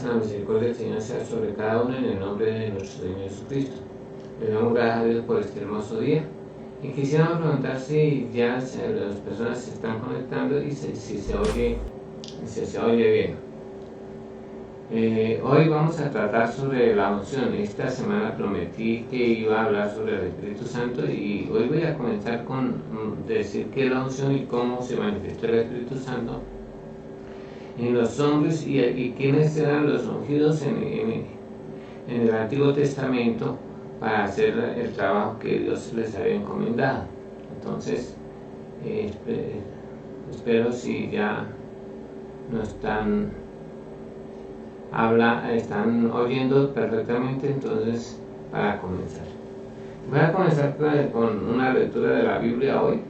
paz y la misericordia del Señor sea sobre cada uno en el nombre de nuestro Señor Jesucristo. Le damos gracias a Dios por este hermoso día. Y quisiéramos preguntar si ya las personas se están conectando y si se oye bien. Hoy vamos a tratar sobre la unción. Esta semana prometí que iba a hablar sobre el Espíritu Santo y hoy voy a comenzar con decir qué es la unción y cómo se manifestó el Espíritu Santo en los hombres y quiénes eran los ungidos en el Antiguo Testamento para hacer el trabajo que Dios les había encomendado. Entonces, espero si ya nos están oyendo perfectamente. Entonces, para comenzar, voy a comenzar con una lectura de la Biblia hoy,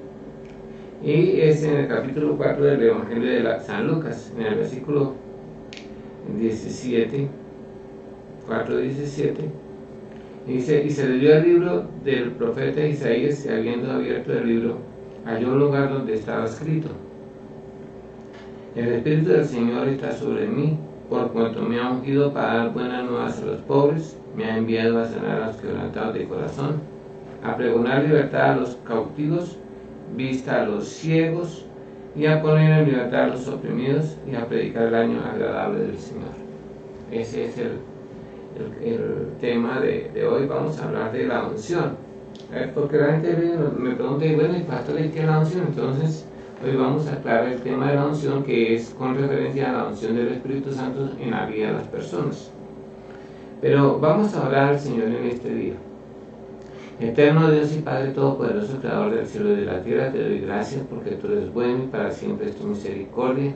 y es en el capítulo 4 del Evangelio de San Lucas, en el versículo 17, 4:17. Dice: y se le dio el libro del profeta Isaías, y habiendo abierto el libro, halló un lugar donde estaba escrito: el Espíritu del Señor está sobre mí, por cuanto me ha ungido para dar buenas nuevas a los pobres, me ha enviado a sanar a los quebrantados de corazón, a pregonar libertad a los cautivos, vista a los ciegos, y a poner en libertad a los oprimidos, y a predicar el año agradable del Señor. Ese es el tema de hoy. Vamos a hablar de la unción, porque la gente me pregunta, bueno, ¿y pastor, qué es la unción? Entonces hoy vamos a aclarar el tema de la unción, que es con referencia a la unción del Espíritu Santo en la vida de las personas. Pero vamos a orar al Señor en este día. Eterno Dios y Padre Todopoderoso, Creador del cielo y de la tierra, te doy gracias porque tú eres bueno y para siempre es tu misericordia.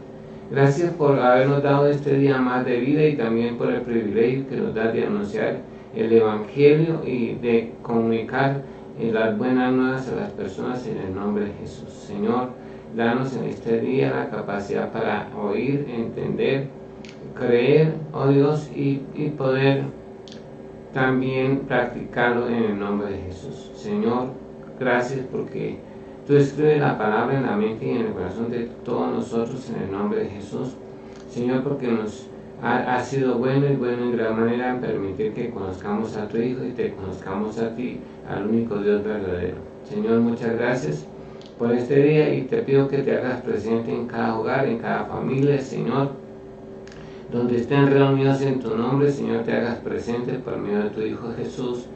Gracias por habernos dado este día más de vida y también por el privilegio que nos da de anunciar el Evangelio y de comunicar las buenas nuevas a las personas en el nombre de Jesús. Señor, danos en este día la capacidad para oír, entender, creer, oh Dios, y poder también practicarlo en el nombre de Jesús. Señor, gracias porque tú escribes la palabra en la mente y en el corazón de todos nosotros en el nombre de Jesús. Señor, porque nos ha sido bueno y bueno en gran manera en permitir que conozcamos a tu Hijo y te conozcamos a ti, al único Dios verdadero. Señor, muchas gracias por este día y te pido que te hagas presente en cada hogar, en cada familia, Señor. Donde estén reunidos en tu nombre, Señor, te hagas presente por medio de tu Hijo Jesús.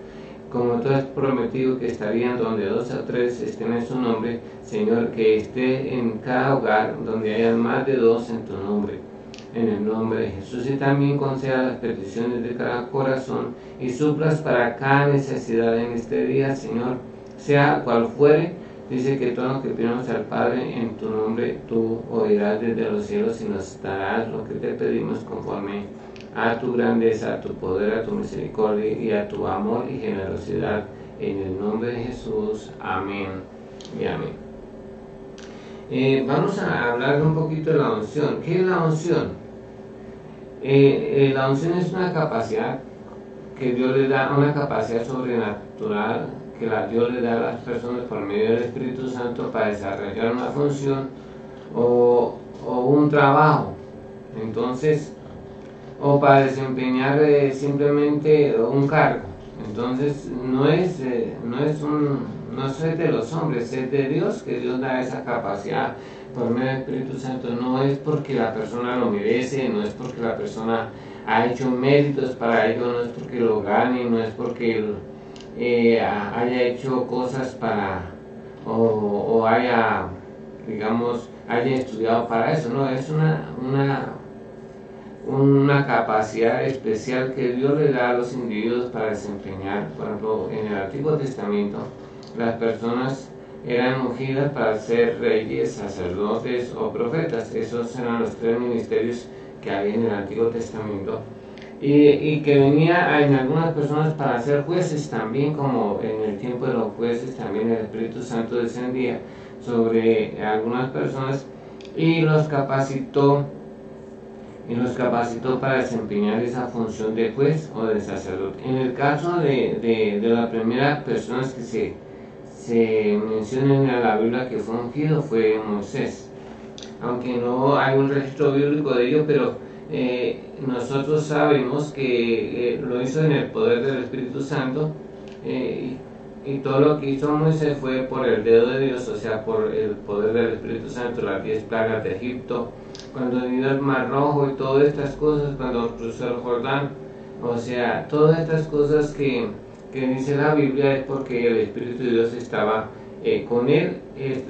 Como tú has prometido que estarían donde 2 o 3 estén en su nombre, Señor, que esté en cada hogar donde haya más de 2 en tu nombre, en el nombre de Jesús. Y también conceda las peticiones de cada corazón y suplas para cada necesidad en este día, Señor, sea cual fuere. Dice que todo lo que pidamos al Padre en tu nombre, tú oirás desde los cielos y nos darás lo que te pedimos conforme a tu grandeza, a tu poder, a tu misericordia y a tu amor y generosidad. En el nombre de Jesús. Amén y amén. Vamos a hablar un poquito de la unción. ¿Qué es la unción? La unción es una capacidad que Dios le da, una capacidad sobrenatural que Dios le da a las personas por medio del Espíritu Santo para desarrollar una función o un trabajo. Entonces, o para desempeñar simplemente un cargo. Entonces no es de los hombres, es de Dios, que Dios da esa capacidad por medio del Espíritu Santo. No es porque la persona lo merece, no es porque la persona ha hecho méritos para ello, no es porque lo gane, no es porque haya hecho cosas para o haya, digamos, haya estudiado para eso. No, es una capacidad especial que Dios le da a los individuos para desempeñar. Por ejemplo, en el Antiguo Testamento las personas eran ungidas para ser reyes, sacerdotes o profetas. Esos eran los 3 ministerios que había en el Antiguo Testamento, y que venía en algunas personas para ser jueces también, como en el tiempo de los jueces también el Espíritu Santo descendía sobre algunas personas y los capacitó para desempeñar esa función de juez o de sacerdote. En el caso de las primeras personas que se mencionan en la Biblia que fue ungido fue Moisés, aunque no hay un registro bíblico de ello, pero nosotros sabemos que lo hizo en el poder del Espíritu Santo, y todo lo que hizo Moisés fue por el dedo de Dios, o sea, por el poder del Espíritu Santo, las 10 plagas de Egipto, cuando vino el Mar Rojo y todas estas cosas, cuando cruzó el Jordán. O sea, todas estas cosas que dice la Biblia es porque el Espíritu de Dios estaba con él.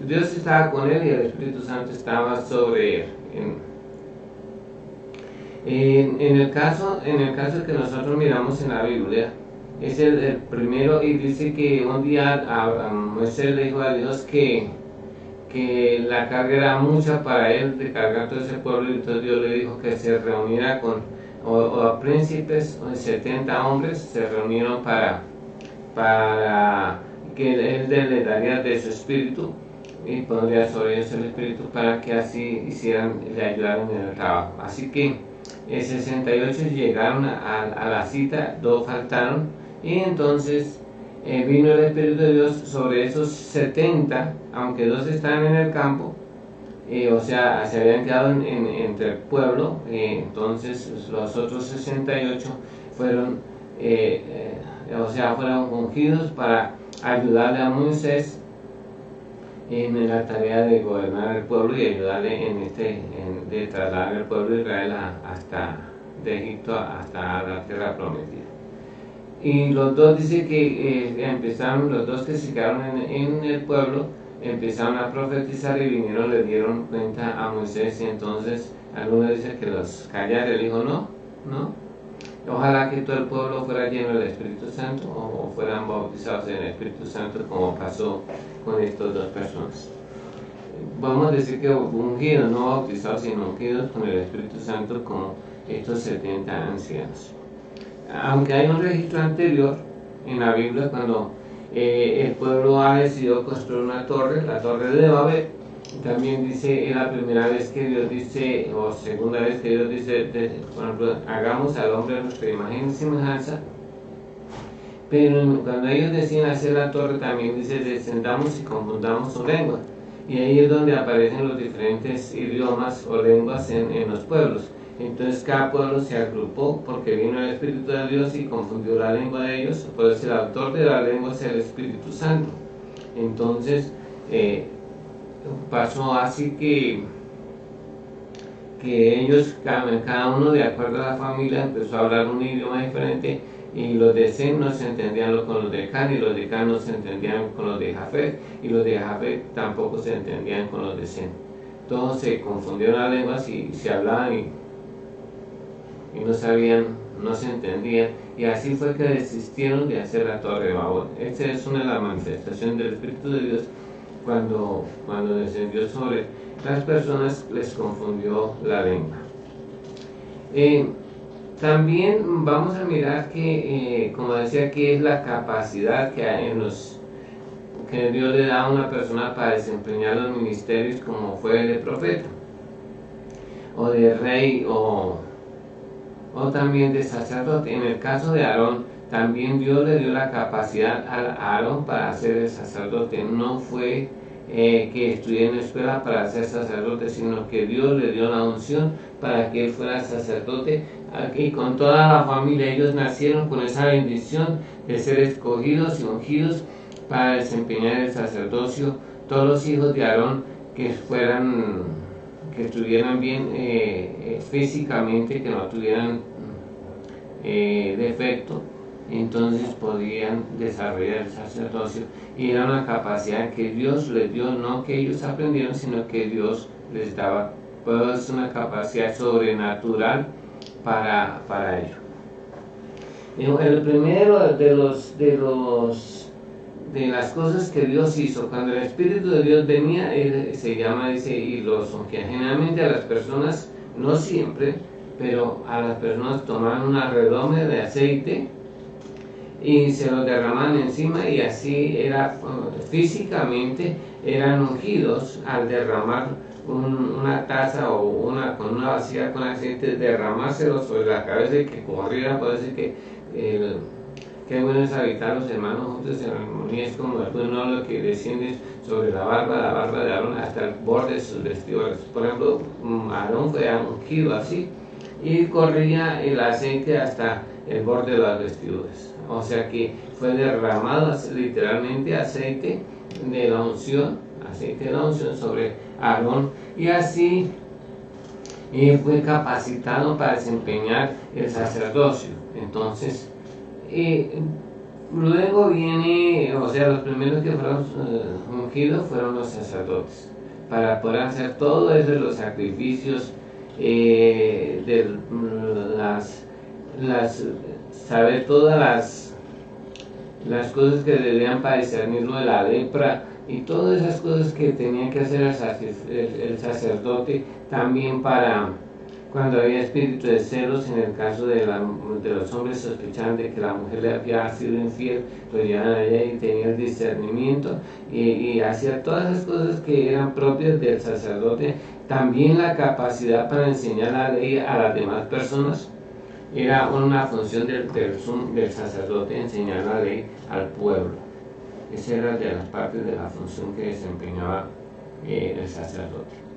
Dios estaba con él y el Espíritu Santo estaba sobre él. En el caso que nosotros miramos en la Biblia, es el primero, y dice que un día a Moisés le dijo a Dios que la carga era mucha para él de cargar todo ese pueblo, y entonces Dios le dijo que se reuniera con príncipes, 70 hombres se reunieron para que él le daría de su espíritu y pondría sobre ellos el espíritu para que así le ayudaran en el trabajo. Así que 68 llegaron a la cita, 2 faltaron, y entonces vino el Espíritu de Dios sobre esos 70, aunque 2 estaban en el campo, o sea, se habían quedado entre el pueblo. Entonces los otros 68 fueron, fueron ungidos para ayudarle a Moisés en la tarea de gobernar el pueblo y ayudarle de trasladar el pueblo de Israel de Egipto hasta la tierra prometida. Y los dos dice que empezaron, los dos que se quedaron en el pueblo, empezaron a profetizar y vinieron, le dieron cuenta a Moisés, y entonces algunos dicen que los callara. Él dijo no, ojalá que todo el pueblo fuera lleno del Espíritu Santo o fueran bautizados en el Espíritu Santo, como pasó con estas 2 personas. Vamos a decir que ungidos, no bautizados, sino ungidos con el Espíritu Santo, como estos 70 ancianos. Aunque hay un registro anterior en la Biblia cuando el pueblo ha decidido construir una torre, la torre de Babel. También dice, es la primera vez que Dios dice, o segunda vez que Dios dice, por ejemplo, hagamos al hombre a nuestra imagen y semejanza. Pero cuando ellos deciden hacer la torre, también dice, descendamos y confundamos su lengua. Y ahí es donde aparecen los diferentes idiomas o lenguas en los pueblos. Entonces cada pueblo se agrupó porque vino el Espíritu de Dios y confundió la lengua de ellos. Por eso el autor de la lengua es el Espíritu Santo. Entonces pasó así que ellos, cada uno de acuerdo a la familia, empezó a hablar un idioma diferente, y los de Sem no se entendían con los de Can, y los de Can no se entendían con los de Jafet, y los de Jafet tampoco se entendían con los de Sem. Todos se confundieron las lenguas y se hablaban y no sabían, no se entendían, y así fue que desistieron de hacer la torre de Babel. Esta es una de las manifestaciones del Espíritu de Dios cuando descendió sobre las personas, les confundió la lengua. También vamos a mirar que, como decía, que es la capacidad que hay que Dios le da a una persona para desempeñar los ministerios, como fue el de profeta, o de rey, o también de sacerdote. En el caso de Aarón, también Dios le dio la capacidad a Aarón para ser el sacerdote. No fue que estudió en la escuela para ser sacerdote, sino que Dios le dio la unción para que él fuera sacerdote, y con toda la familia ellos nacieron con esa bendición de ser escogidos y ungidos para desempeñar el sacerdocio. Todos los hijos de Aarón que estuvieran bien físicamente, que no tuvieran defecto, entonces podían desarrollar el sacerdocio, y era una capacidad que Dios les dio, no que ellos aprendieron, sino que Dios les daba. Pues es una capacidad sobrenatural para ello. El primero de las cosas que Dios hizo cuando el Espíritu de Dios venía, se llama, dice, y los ungía. Generalmente a las personas, no siempre, pero a las personas tomaban una redoma de aceite y se lo derramaban encima, y así físicamente eran ungidos al derramar una taza o con una vasija con aceite, derramárselo sobre la cabeza y que corriera. Puede decir que qué bueno es habitar los hermanos juntos en armonía. Es como lo que desciende sobre la barba de Aarón hasta el borde de sus vestiduras. Por ejemplo, Aarón fue ungido así, y corría el aceite hasta el borde de las vestiduras. O sea que fue derramado literalmente aceite de la unción sobre Aarón, y así fue capacitado para desempeñar el sacerdocio. Entonces, luego viene, o sea, los primeros que fueron ungidos fueron los sacerdotes, para poder hacer todo eso de los sacrificios, saber todas las cosas que debían para discernirlo de la lepra y todas esas cosas que tenía que hacer el sacerdote, también para cuando había espíritu de celos, en el caso de los hombres sospechaban de que la mujer le había sido infiel, pues llegaban allá y tenía el discernimiento y hacía todas esas cosas que eran propias del sacerdote. También la capacidad para enseñar la ley a las demás personas era una función del sacerdote, enseñar la ley al pueblo. Esa era de las partes de la función que desempeñaba el sacerdote.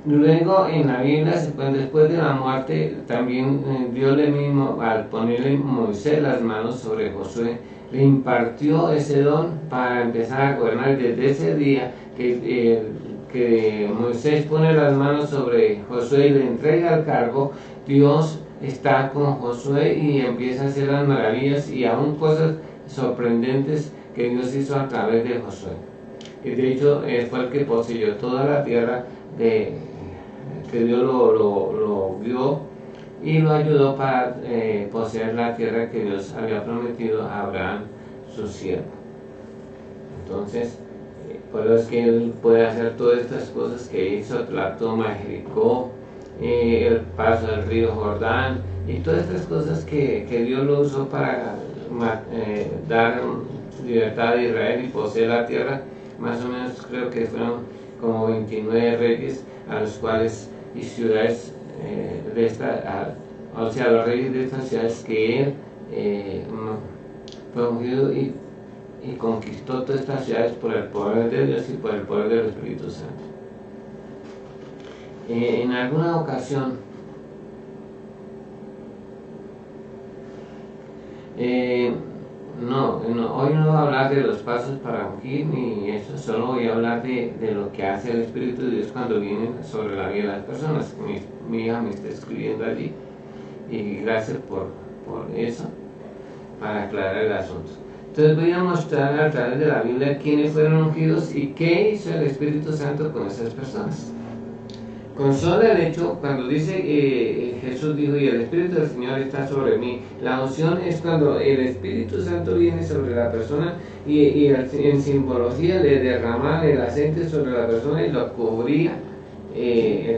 Luego en la Biblia, después de la muerte, también Dios le mismo, al ponerle Moisés las manos sobre Josué, le impartió ese don para empezar a gobernar. Desde ese día que Moisés pone las manos sobre Josué y le entrega el cargo, Dios está con Josué y empieza a hacer las maravillas y aún cosas sorprendentes que Dios hizo a través de Josué. Y de hecho fue el que poseyó toda la tierra que Dios lo vio y lo ayudó para poseer la tierra que Dios había prometido a Abraham, su siervo. Entonces, por eso es que él puede hacer todas estas cosas que hizo, la toma de Jericó, el paso del río Jordán y todas estas cosas que Dios lo usó para dar libertad a Israel y poseer la tierra. Más o menos creo que fueron como 29 reyes a los cuales y ciudades o sea, los reyes de estas ciudades que él fue ungido y conquistó todas estas ciudades por el poder de Dios y por el poder del Espíritu Santo. En alguna ocasión hoy no voy a hablar de los pasos para ungir ni eso, solo voy a hablar de lo que hace el Espíritu de Dios cuando viene sobre la vida de las personas. Mi hija me está escribiendo allí y gracias por eso, para aclarar el asunto. Entonces voy a mostrar a través de la Biblia quiénes fueron ungidos y qué hizo el Espíritu Santo con esas personas. Con solo el hecho, cuando dice Jesús dijo, y el Espíritu del Señor está sobre mí, la unción es cuando el Espíritu Santo viene sobre la persona y en simbología le derramaba el aceite sobre la persona y lo cubría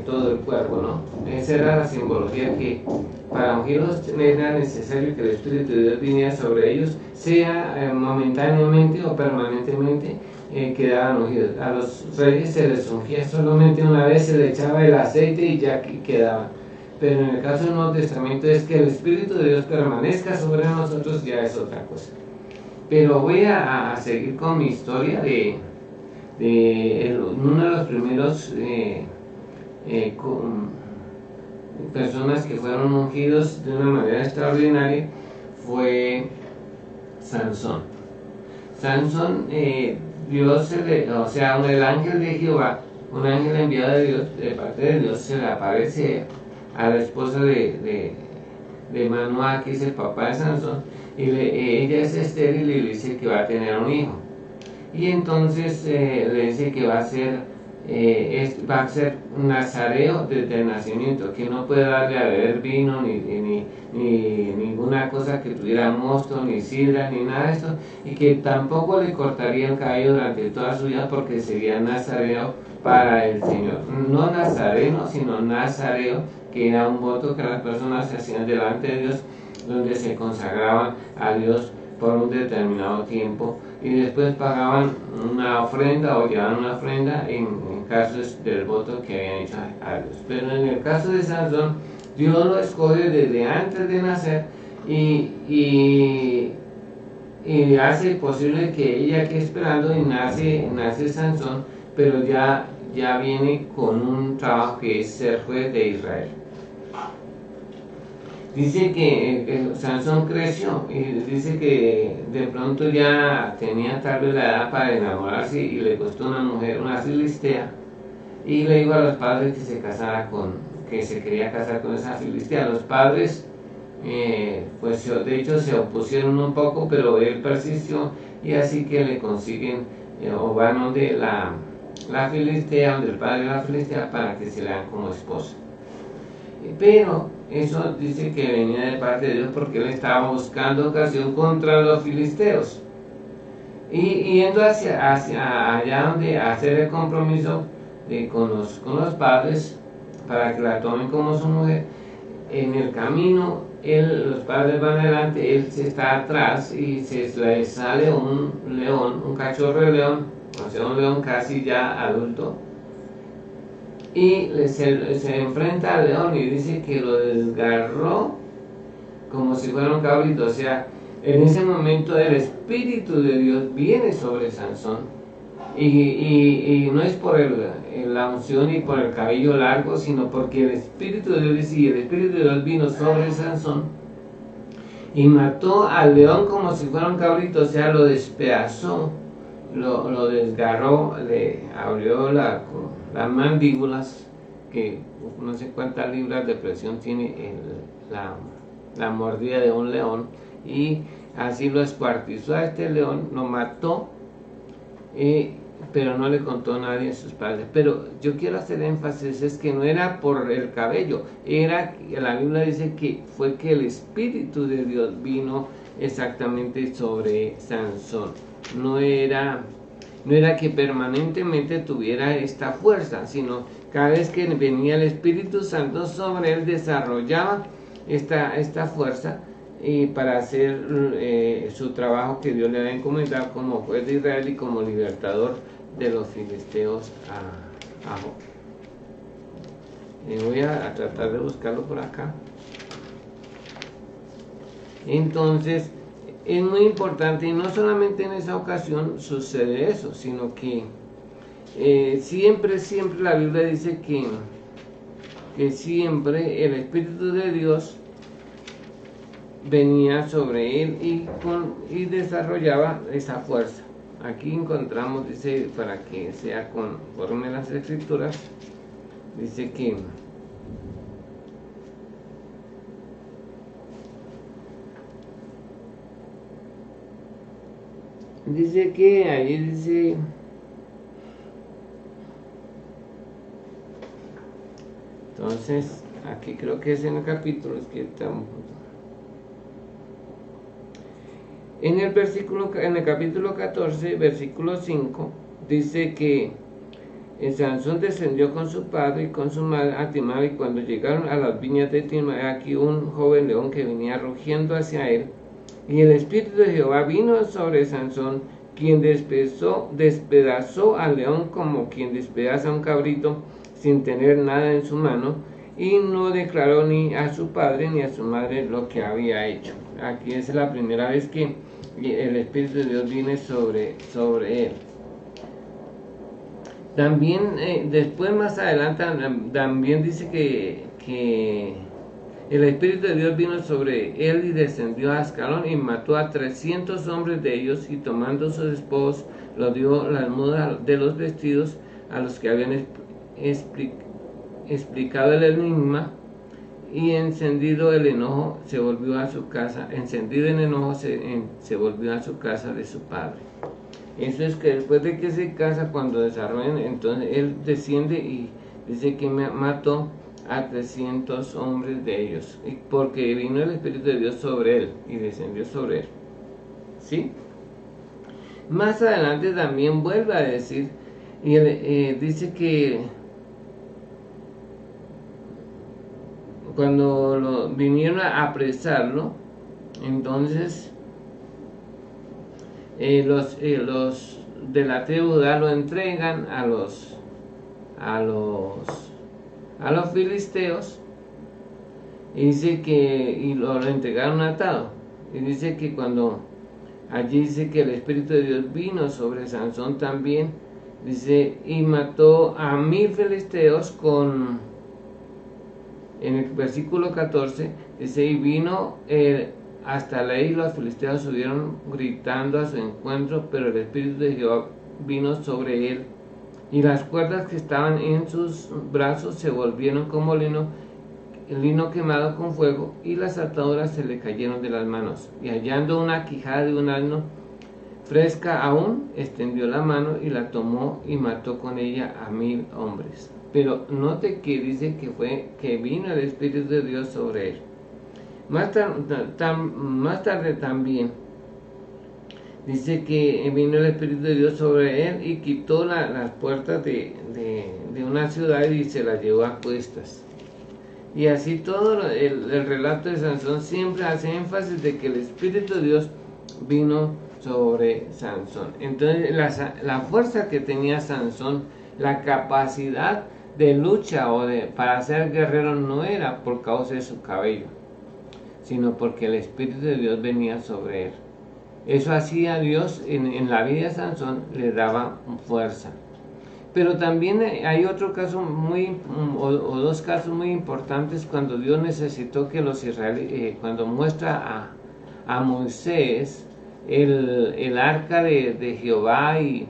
todo el cuerpo, ¿no? Esa era la simbología, que para ungirlos era necesario que el Espíritu de Dios viniera sobre ellos, sea momentáneamente o permanentemente. Quedaban ungidos. A los reyes se les ungía solamente una vez, se le echaba el aceite y ya quedaba. Pero en el caso del Nuevo Testamento es que el Espíritu de Dios permanezca sobre nosotros, ya es otra cosa. Pero voy a seguir con mi historia de uno de los primeros personas que fueron ungidos de una manera extraordinaria fue Sansón. Sansón, Dios el ángel de Jehová, un ángel enviado de Dios, de parte de Dios, se le aparece a la esposa de Manoah, que es el papá de Sansón, y ella es estéril y le dice que va a tener un hijo. Y entonces le dice que va a ser nazareo desde el nacimiento, que no puede darle a beber vino ni ninguna cosa que tuviera mosto, ni sidra, ni nada de esto, y que tampoco le cortaría el cabello durante toda su vida, porque sería nazareo para el Señor. No nazareno, sino nazareo, que era un voto que las personas se hacían delante de Dios, donde se consagraban a Dios por un determinado tiempo y después pagaban una ofrenda o llevaban una ofrenda en casos del voto que habían hecho a Dios. Pero en el caso de Sansón, Dios lo escoge desde antes de nacer y hace posible que ella quede esperando, y nace Sansón, pero ya viene con un trabajo que es ser juez de Israel. Dice que Sansón creció y dice que de pronto ya tenía tal vez la edad para enamorarse y le costó una mujer, una filistea, y le dijo a los padres que que se quería casar con esa filistea. Los padres, pues de hecho se opusieron un poco, pero él persistió y así que le consiguen, o van donde la filistea, donde el padre de la filistea, para que se le hagan como esposa. Pero eso dice que venía de parte de Dios porque él estaba buscando ocasión contra los filisteos y yendo hacia allá donde hacer el compromiso con los padres para que la tomen como su mujer. En el camino los padres van adelante, él se está atrás y se le sale un león, un cachorro de león, o sea, un león casi ya adulto, y se enfrenta al león y dice que lo desgarró como si fuera un cabrito. O sea, en ese momento el Espíritu de Dios viene sobre Sansón y no es por la unción y por el cabello largo, sino porque el Espíritu de Dios, y el Espíritu de Dios vino sobre Sansón y mató al león como si fuera un cabrito. O sea, lo despedazó, lo desgarró, le abrió las mandíbulas, que no sé cuántas libras de presión tiene la mordida de un león, y así lo escuartizó a este león, lo mató, pero no le contó a nadie a sus padres. Pero yo quiero hacer énfasis, es que no era por el cabello, la Biblia dice que fue que el Espíritu de Dios vino exactamente sobre Sansón. No era que permanentemente tuviera esta fuerza, sino cada vez que venía el Espíritu Santo sobre él, desarrollaba esta fuerza para hacer su trabajo que Dios le había encomendado como juez de Israel y como libertador de los filisteos a Job. Voy a tratar de buscarlo por acá. Entonces, es muy importante, y no solamente en esa ocasión sucede eso, sino que siempre la Biblia dice que siempre el Espíritu de Dios venía sobre él y desarrollaba esa fuerza. Aquí encontramos, dice, para que sea conforme a las Escrituras, dice que ahí dice, entonces aquí creo que es en el capítulo, es que estamos en el capítulo 14, versículo 5, dice que Sansón descendió con su padre y con su madre a Timna, y cuando llegaron a las viñas de Timna, aquí un joven león que venía rugiendo hacia él, y el Espíritu de Jehová vino sobre Sansón, quien despedazó al león como quien despedaza a un cabrito sin tener nada en su mano, y no declaró ni a su padre ni a su madre lo que había hecho. Aquí es la primera vez que el Espíritu de Dios viene sobre él. También después, más adelante, también dice que el Espíritu de Dios vino sobre él y descendió a Ascalón y mató a 300 hombres de ellos, y tomando sus esposos, los dio las mudas de los vestidos a los que habían explicado el enigma, y encendido el enojo se volvió a su casa. Encendido el enojo se volvió a su casa de su padre. Eso es que después de que se casa, cuando desarrollan, entonces él desciende y dice que mató a 300 hombres de ellos, porque vino el Espíritu de Dios sobre él y descendió sobre él. ¿Sí? Más adelante también vuelve a decir, y dice que cuando vinieron a apresarlo, entonces los de la tribu de Judá lo entregan a los filisteos, y dice que lo entregaron atado, y dice que allí dice que el Espíritu de Dios vino sobre Sansón también, dice, y mató a 1000 filisteos en el versículo 14, Dice, y vino hasta Lei, los filisteos subieron gritando a su encuentro, pero el Espíritu de Jehová vino sobre él, y las cuerdas que estaban en sus brazos se volvieron como lino quemado con fuego, y las ataduras se le cayeron de las manos. Y hallando una quijada de un asno fresca aún, extendió la mano y la tomó y mató con ella a 1000 hombres. Pero note que dice que vino el Espíritu de Dios sobre él. Más tarde también dice que vino el Espíritu de Dios sobre él y quitó las puertas de una ciudad y se las llevó a cuestas. Y así todo el relato de Sansón siempre hace énfasis de que el Espíritu de Dios vino sobre Sansón. Entonces la fuerza que tenía Sansón, la capacidad de lucha para ser guerrero no era por causa de su cabello, sino porque el Espíritu de Dios venía sobre él. Eso hacía Dios en la vida de Sansón, le daba fuerza. Pero también hay otro caso o dos casos muy importantes cuando Dios necesitó que los israelíes, cuando muestra a Moisés el arca de Jehová y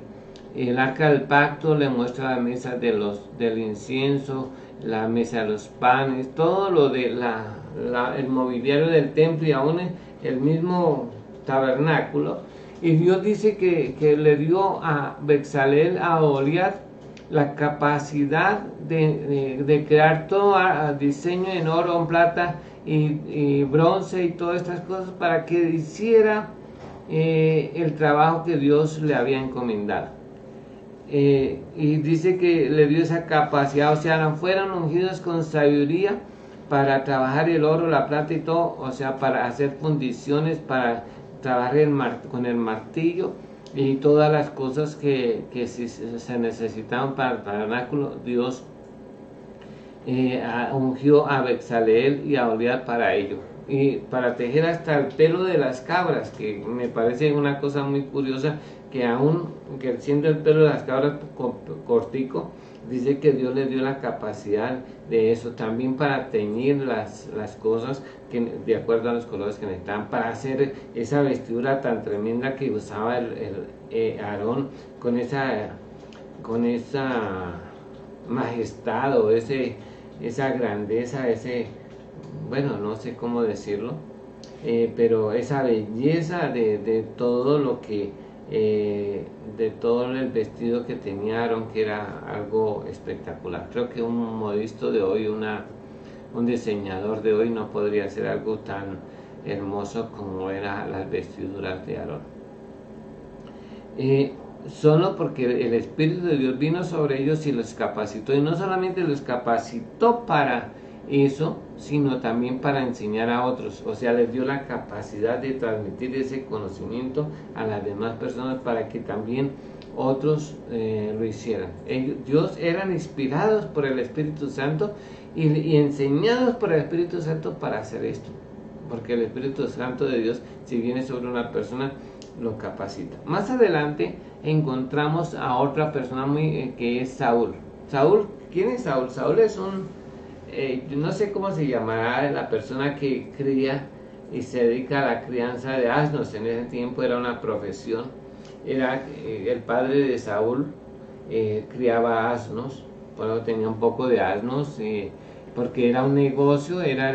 el arca del pacto, le muestra la mesa del incienso, la mesa de los panes, todo lo de el mobiliario del templo y aún el mismo tabernáculo. Y Dios dice que le dio a Bezalel, a Oholiab, la capacidad de crear todo diseño en oro, en plata y bronce y todas estas cosas para que hiciera el trabajo que Dios le había encomendado. Y dice que le dio esa capacidad, o sea, fueron ungidos con sabiduría para trabajar el oro, la plata y todo, o sea, para hacer fundiciones, para trabajar con el martillo y todas las cosas que se necesitaban para el tabernáculo. Dios ungió a Bezaleel y a Oholiab para ello, y para tejer hasta el pelo de las cabras, que me parece una cosa muy curiosa, que aún que siendo el pelo de las cabras cortico, dice que Dios le dio la capacidad de eso, también para teñir las cosas de acuerdo a los colores que necesitaban, para hacer esa vestidura tan tremenda que usaba Aarón, con esa majestad o esa grandeza, bueno, no sé cómo decirlo, pero esa belleza de todo lo que de todo el vestido que tenía Aarón, que era algo espectacular. Creo que un modisto de hoy, un diseñador de hoy no podría hacer algo tan hermoso como eran las vestiduras de Aarón. Solo porque el Espíritu de Dios vino sobre ellos y los capacitó, y no solamente los capacitó para eso, sino también para enseñar a otros, o sea, les dio la capacidad de transmitir ese conocimiento a las demás personas para que también otros lo hicieran. Ellos eran inspirados por el Espíritu Santo y enseñados por el Espíritu Santo para hacer esto, porque el Espíritu Santo de Dios, si viene sobre una persona, lo capacita. Más adelante encontramos a otra persona que es Saúl. ¿Quién es Saúl? Saúl es no sé cómo se llamará la persona que cría y se dedica a la crianza de asnos. En ese tiempo era una profesión. Era el padre de Saúl, criaba asnos, por eso tenía un poco de asnos, porque era un negocio, era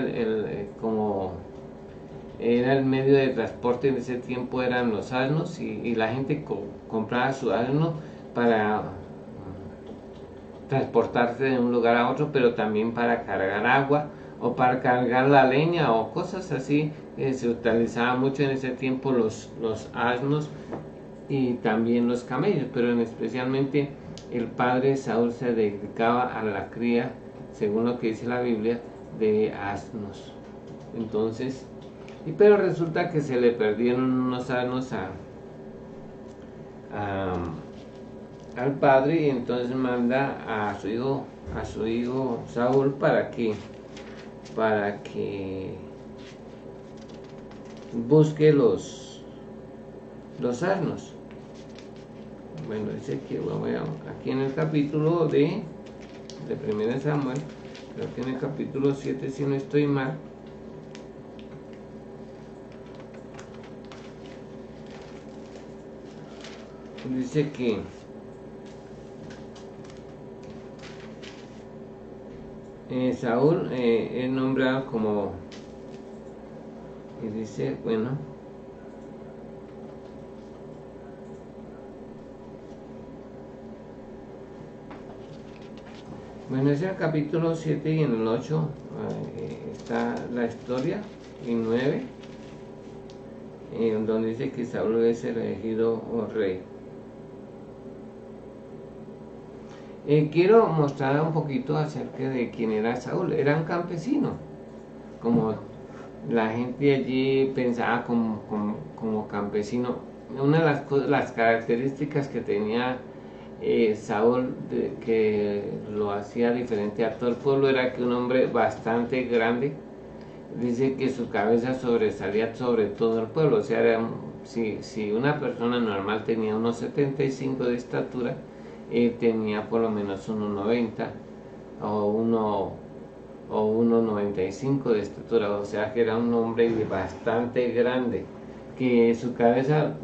era el medio de transporte en ese tiempo, eran los asnos, y la gente compraba su asno para transportarse de un lugar a otro, pero también para cargar agua o para cargar la leña o cosas así. Se utilizaba mucho en ese tiempo los asnos y también los camellos, pero especialmente el padre Saúl se dedicaba a la cría, según lo que dice la Biblia, de asnos. Entonces, pero resulta que se le perdieron unos asnos al padre, y entonces manda a su hijo Saúl para que busque los asnos. Bueno, dice que aquí en el capítulo de 1 Samuel, creo que en el capítulo 7, si no estoy mal, dice que Saúl es nombrado como, y dice, bueno, es el capítulo 7 y en el 8 está la historia, y 9, donde dice que Saúl es elegido rey. Quiero mostrar un poquito acerca de quién era Saúl. Era un campesino, como la gente allí pensaba como campesino. Una de las características que tenía Saúl, que lo hacía diferente a todo el pueblo, era que un hombre bastante grande. Dice que su cabeza sobresalía sobre todo el pueblo. O sea, si una persona normal tenía unos 75 de estatura, tenía por lo menos 1,90 o 1,95 de estatura. O sea que era un hombre bastante grande, que su cabeza,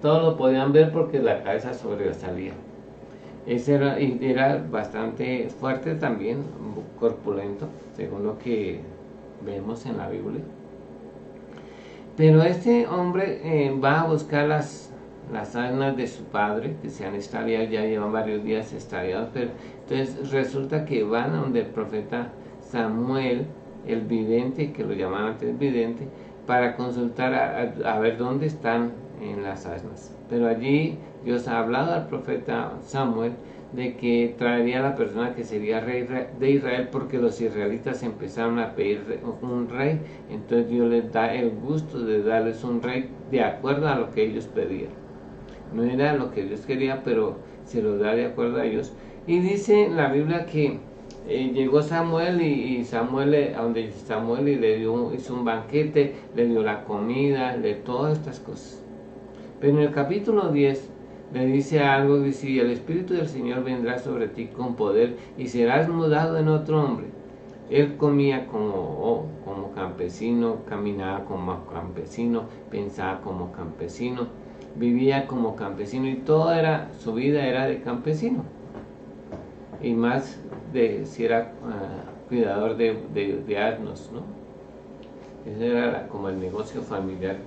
todos lo podían ver porque la cabeza sobresalía. Ese era bastante fuerte también, corpulento, según lo que vemos en la Biblia. Pero este hombre va a buscar las asnas de su padre, que se han extraviado, ya llevan varios días extraviados, pero entonces resulta que van a donde el profeta Samuel, el vidente, que lo llamaban antes vidente, para consultar a ver dónde están en las asnas. Pero allí Dios ha hablado al profeta Samuel de que traería a la persona que sería rey de Israel, porque los israelitas empezaron a pedir un rey. Entonces Dios les da el gusto de darles un rey de acuerdo a lo que ellos pedían. No era lo que Dios quería, pero se lo da de acuerdo a ellos. Y dice la Biblia que llegó Samuel y Samuel, donde Samuel, y hizo un banquete, le dio la comida, todas estas cosas. Pero en el capítulo 10 le dice algo, dice: y el Espíritu del Señor vendrá sobre ti con poder y serás mudado en otro hombre. Él comía como campesino, caminaba como campesino, pensaba como campesino, vivía como campesino, y su vida era de campesino. Y más si era cuidador de asnos, ¿no? Ese era como el negocio familiar,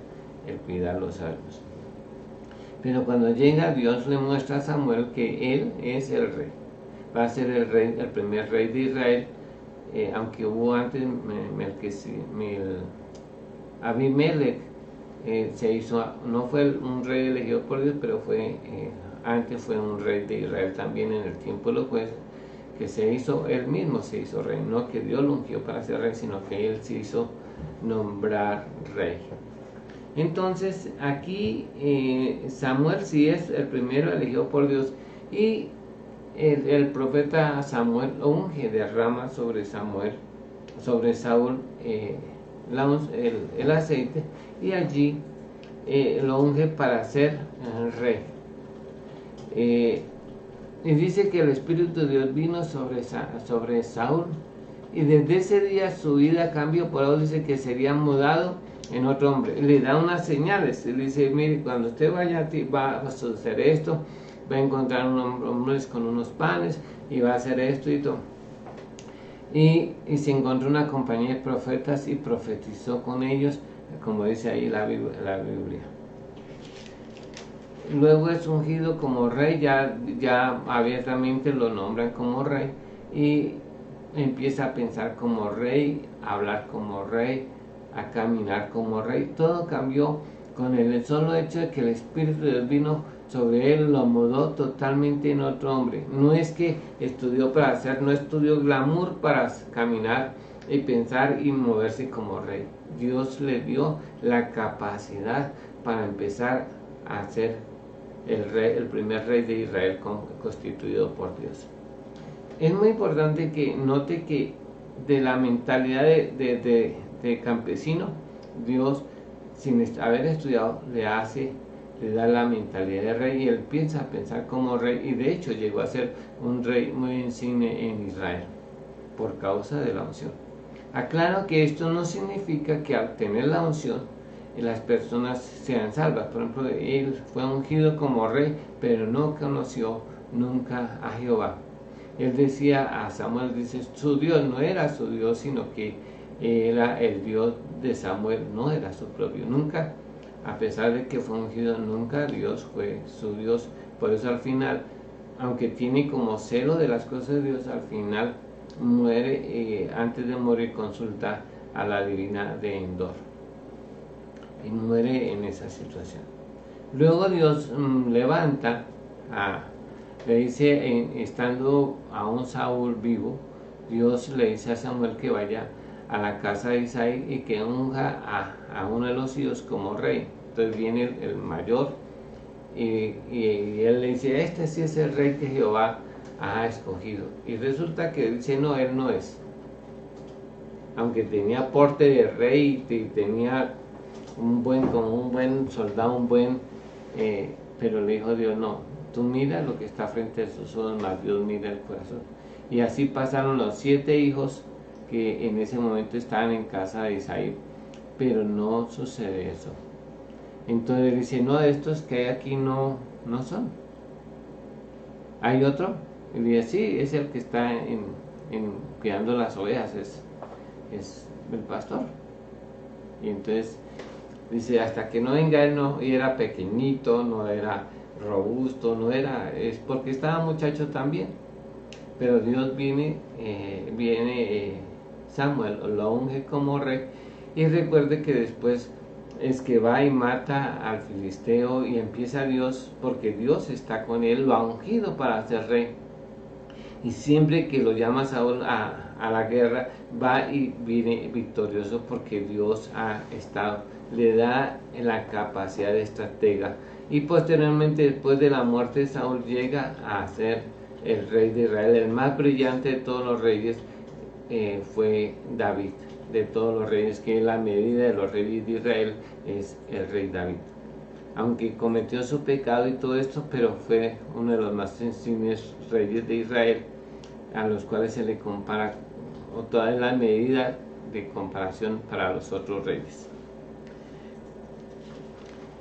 el cuidar los asnos. Pero cuando llega, Dios le muestra a Samuel que él es el rey. Va a ser el rey, el primer rey de Israel, aunque hubo antes Abimelech, no fue un rey elegido por Dios, pero antes fue un rey de Israel también en el tiempo de los jueces, que él mismo se hizo rey. No que Dios lo ungió para ser rey, sino que él se hizo nombrar rey. Entonces aquí Samuel sí es el primero elegido por Dios, y el profeta Samuel unge, derrama sobre Saúl el aceite, y allí lo unge para ser rey. Y dice que el Espíritu de Dios vino sobre Saúl, y desde ese día su vida cambió. Por eso dice que sería mudado en otro hombre. Le da unas señales, le dice: mire, cuando usted vaya, va a suceder esto, va a encontrar hombres con unos panes, y va a hacer esto y todo. Y se encontró una compañía de profetas y profetizó con ellos, como dice ahí la Biblia. Luego es ungido como rey, ya abiertamente lo nombran como rey, y empieza a pensar como rey, a hablar como rey, a caminar como rey. Todo cambió con el solo hecho de que el Espíritu de Dios vino sobre él, lo mudó totalmente en otro hombre. No es que no estudió glamour para caminar y pensar y moverse como rey. Dios le dio la capacidad para empezar a ser el primer rey de Israel constituido por Dios. Es muy importante que note que de la mentalidad de campesino, Dios, sin haber estudiado, le da la mentalidad de rey, y él piensa a pensar como rey, y de hecho llegó a ser un rey muy insigne en Israel por causa de la unción. Aclaro que esto no significa que al tener la unción las personas sean salvas. Por ejemplo, él fue ungido como rey, pero no conoció nunca a Jehová. Él decía a Samuel, dice, su Dios no era su Dios, sino que era el Dios de Samuel, no era su propio. Nunca, a pesar de que fue ungido, nunca Dios fue su Dios. Por eso al final, aunque tiene como celo de las cosas de Dios, al final muere, antes de morir consulta a la divina de Endor y muere en esa situación. Luego Dios levanta le dice, estando aún Saúl vivo, Dios le dice a Samuel que vaya a la casa de Isaí y que unja a uno de los hijos como rey. Entonces viene el mayor y él le dice, este sí es el rey que Jehová ha escogido. Y resulta que dice, no, él no es. Aunque tenía porte de rey y tenía como un buen soldado, pero le dijo Dios, no, tú mira lo que está frente a sus ojos, más Dios mira el corazón. Y así pasaron los 7 hijos que en ese momento estaban en casa de Isaí, pero no sucede eso. Entonces dice, no, estos que hay aquí no son. ¿Hay otro? Y dice, sí, es el que está cuidando las ovejas, es el pastor. Y entonces dice, hasta que no venga él, no, y era pequeñito, no era robusto, es porque estaba muchacho también. Pero Dios viene Samuel lo unge como rey, y recuerde que después es que va y mata al filisteo y empieza Dios, porque Dios está con él, lo ha ungido para ser rey. Y siempre que lo llama Saúl a la guerra, va y viene victorioso porque Dios le da la capacidad de estratega. Y posteriormente, después de la muerte de Saúl, llega a ser el rey de Israel. El más brillante de todos los reyes fue David. De todos los reyes, que la medida de los reyes de Israel es el rey David. Aunque cometió su pecado y todo esto, pero fue uno de los más insignes reyes de Israel, a los cuales se le compara, o toda la medida de comparación para los otros reyes.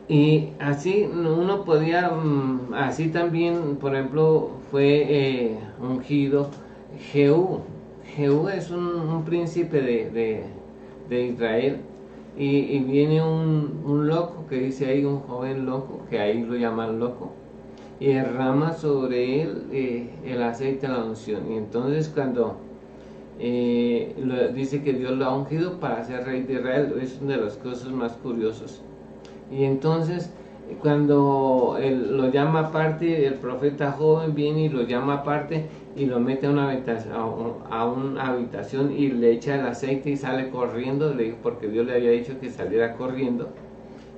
Y así uno podía, así también, por ejemplo, fue ungido Jehú. Jehú es un príncipe de Israel, y viene un loco, que dice ahí, un joven loco, que ahí lo llaman loco, y derrama sobre él el aceite de la unción. Y entonces cuando dice que Dios lo ha ungido para ser rey de Israel, es una de las cosas más curiosas. Y entonces cuando él lo llama aparte, el profeta joven viene y lo llama aparte y lo mete a una habitación y le echa el aceite y sale corriendo, porque Dios le había dicho que saliera corriendo.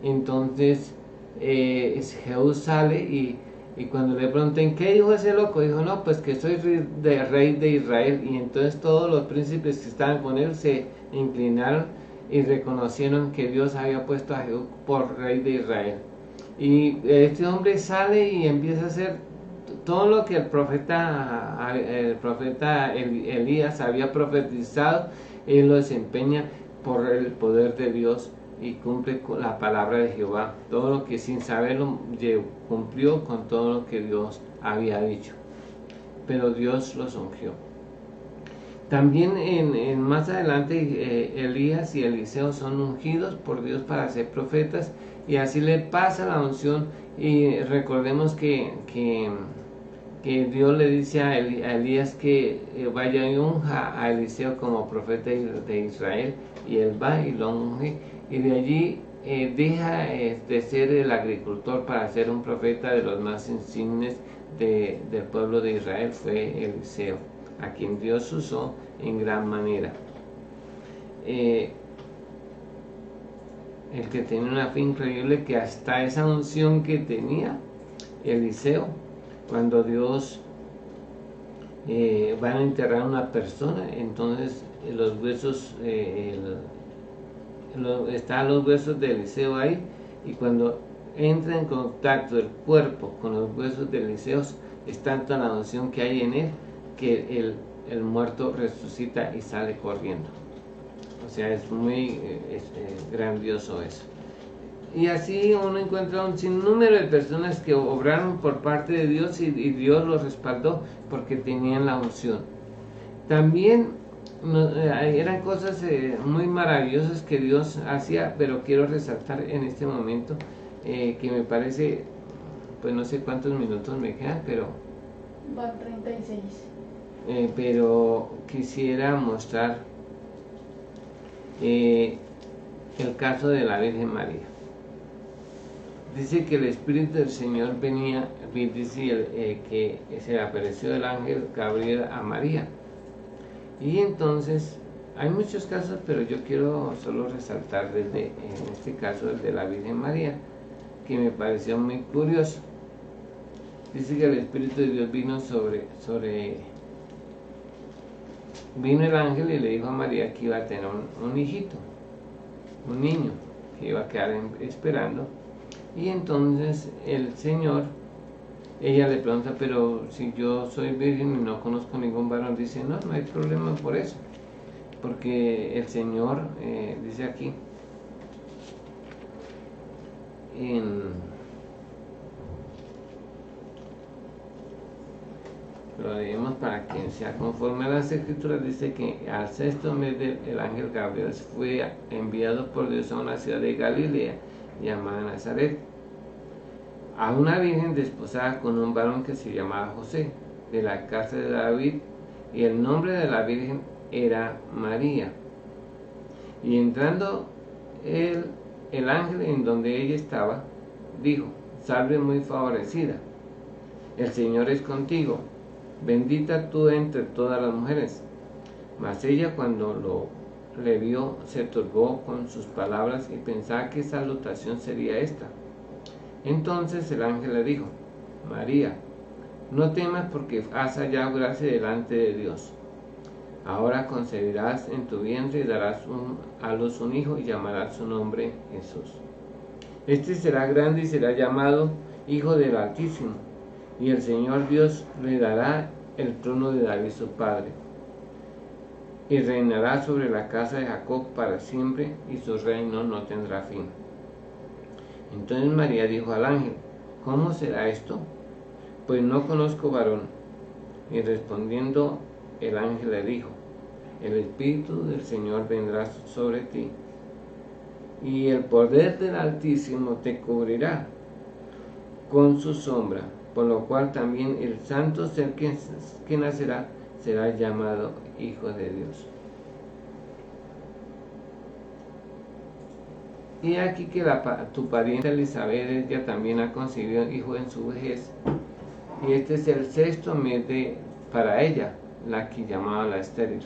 Entonces Jehú sale y cuando le preguntan, ¿qué dijo ese loco? Dijo, no, pues que soy rey de Israel. Y entonces todos los príncipes que estaban con él se inclinaron y reconocieron que Dios había puesto a Jehú por rey de Israel. Y este hombre sale y empieza a hacer todo lo que el profeta Elías había profetizado. Él lo desempeña por el poder de Dios y cumple con la palabra de Jehová. Todo lo que sin saberlo cumplió con todo lo que Dios había dicho. Pero Dios los ungió. También más adelante Elías y Eliseo son ungidos por Dios para ser profetas, y así le pasa la unción. Y recordemos que Dios le dice a Elías que vaya y unja a Eliseo como profeta de Israel, y él va y lo unge, y de allí deja de ser el agricultor para ser un profeta. De los más insignes del pueblo de Israel fue Eliseo, a quien Dios usó en gran manera. El que tenía una fe increíble, que hasta esa unción que tenía Eliseo, cuando Dios van a enterrar a una persona, entonces los huesos, están los huesos de Eliseo ahí, y cuando entra en contacto el cuerpo con los huesos de Eliseo, es tanta la unción que hay en él, que el muerto resucita y sale corriendo. O sea, es muy grandioso eso. Y así uno encuentra un sinnúmero de personas que obraron por parte de Dios y Dios los respaldó porque tenían la unción. También eran cosas muy maravillosas que Dios hacía, pero quiero resaltar en este momento que me parece, pues no sé cuántos minutos me quedan, pero... Van 36. Pero quisiera mostrar el caso de la Virgen María. Dice que el Espíritu del Señor venía, dice que se le apareció el ángel Gabriel a María. Y entonces, hay muchos casos, pero yo quiero solo resaltar en este caso el de la Virgen María, que me pareció muy curioso. Dice que el Espíritu de Dios vino vino el ángel y le dijo a María que iba a tener un hijito, un niño, que iba a quedar esperando. Y entonces el Señor, ella le pregunta, pero si yo soy virgen y no conozco ningún varón, dice, no hay problema por eso, porque el Señor, dice aquí, lo leemos para que sea conforme a las Escrituras. Dice que al 6º mes el ángel Gabriel fue enviado por Dios a una ciudad de Galilea llamada Nazaret, a una virgen desposada con un varón que se llamaba José, de la casa de David, y el nombre de la virgen era María. Y entrando el ángel en donde ella estaba, dijo, salve muy favorecida, el Señor es contigo, bendita tú entre todas las mujeres. Mas ella, cuando le vio, se turbó con sus palabras y pensaba qué salutación sería esta. Entonces el ángel le dijo, María, no temas porque has hallado gracia delante de Dios. Ahora concebirás en tu vientre y darás a luz un hijo y llamarás su nombre Jesús. Este será grande y será llamado Hijo del Altísimo, y el Señor Dios le dará el trono de David su padre, y reinará sobre la casa de Jacob para siempre, y su reino no tendrá fin. Entonces María dijo al ángel, ¿cómo será esto? Pues no conozco varón. Y respondiendo el ángel le dijo, el Espíritu del Señor vendrá sobre ti, y el poder del Altísimo te cubrirá con su sombra, por lo cual también el santo ser que nacerá será llamado Hijo de Dios. Y aquí que tu pariente Elizabeth, ella también ha concebido hijo en su vejez, y este es el 6º mes para ella, la que llamaba la estéril.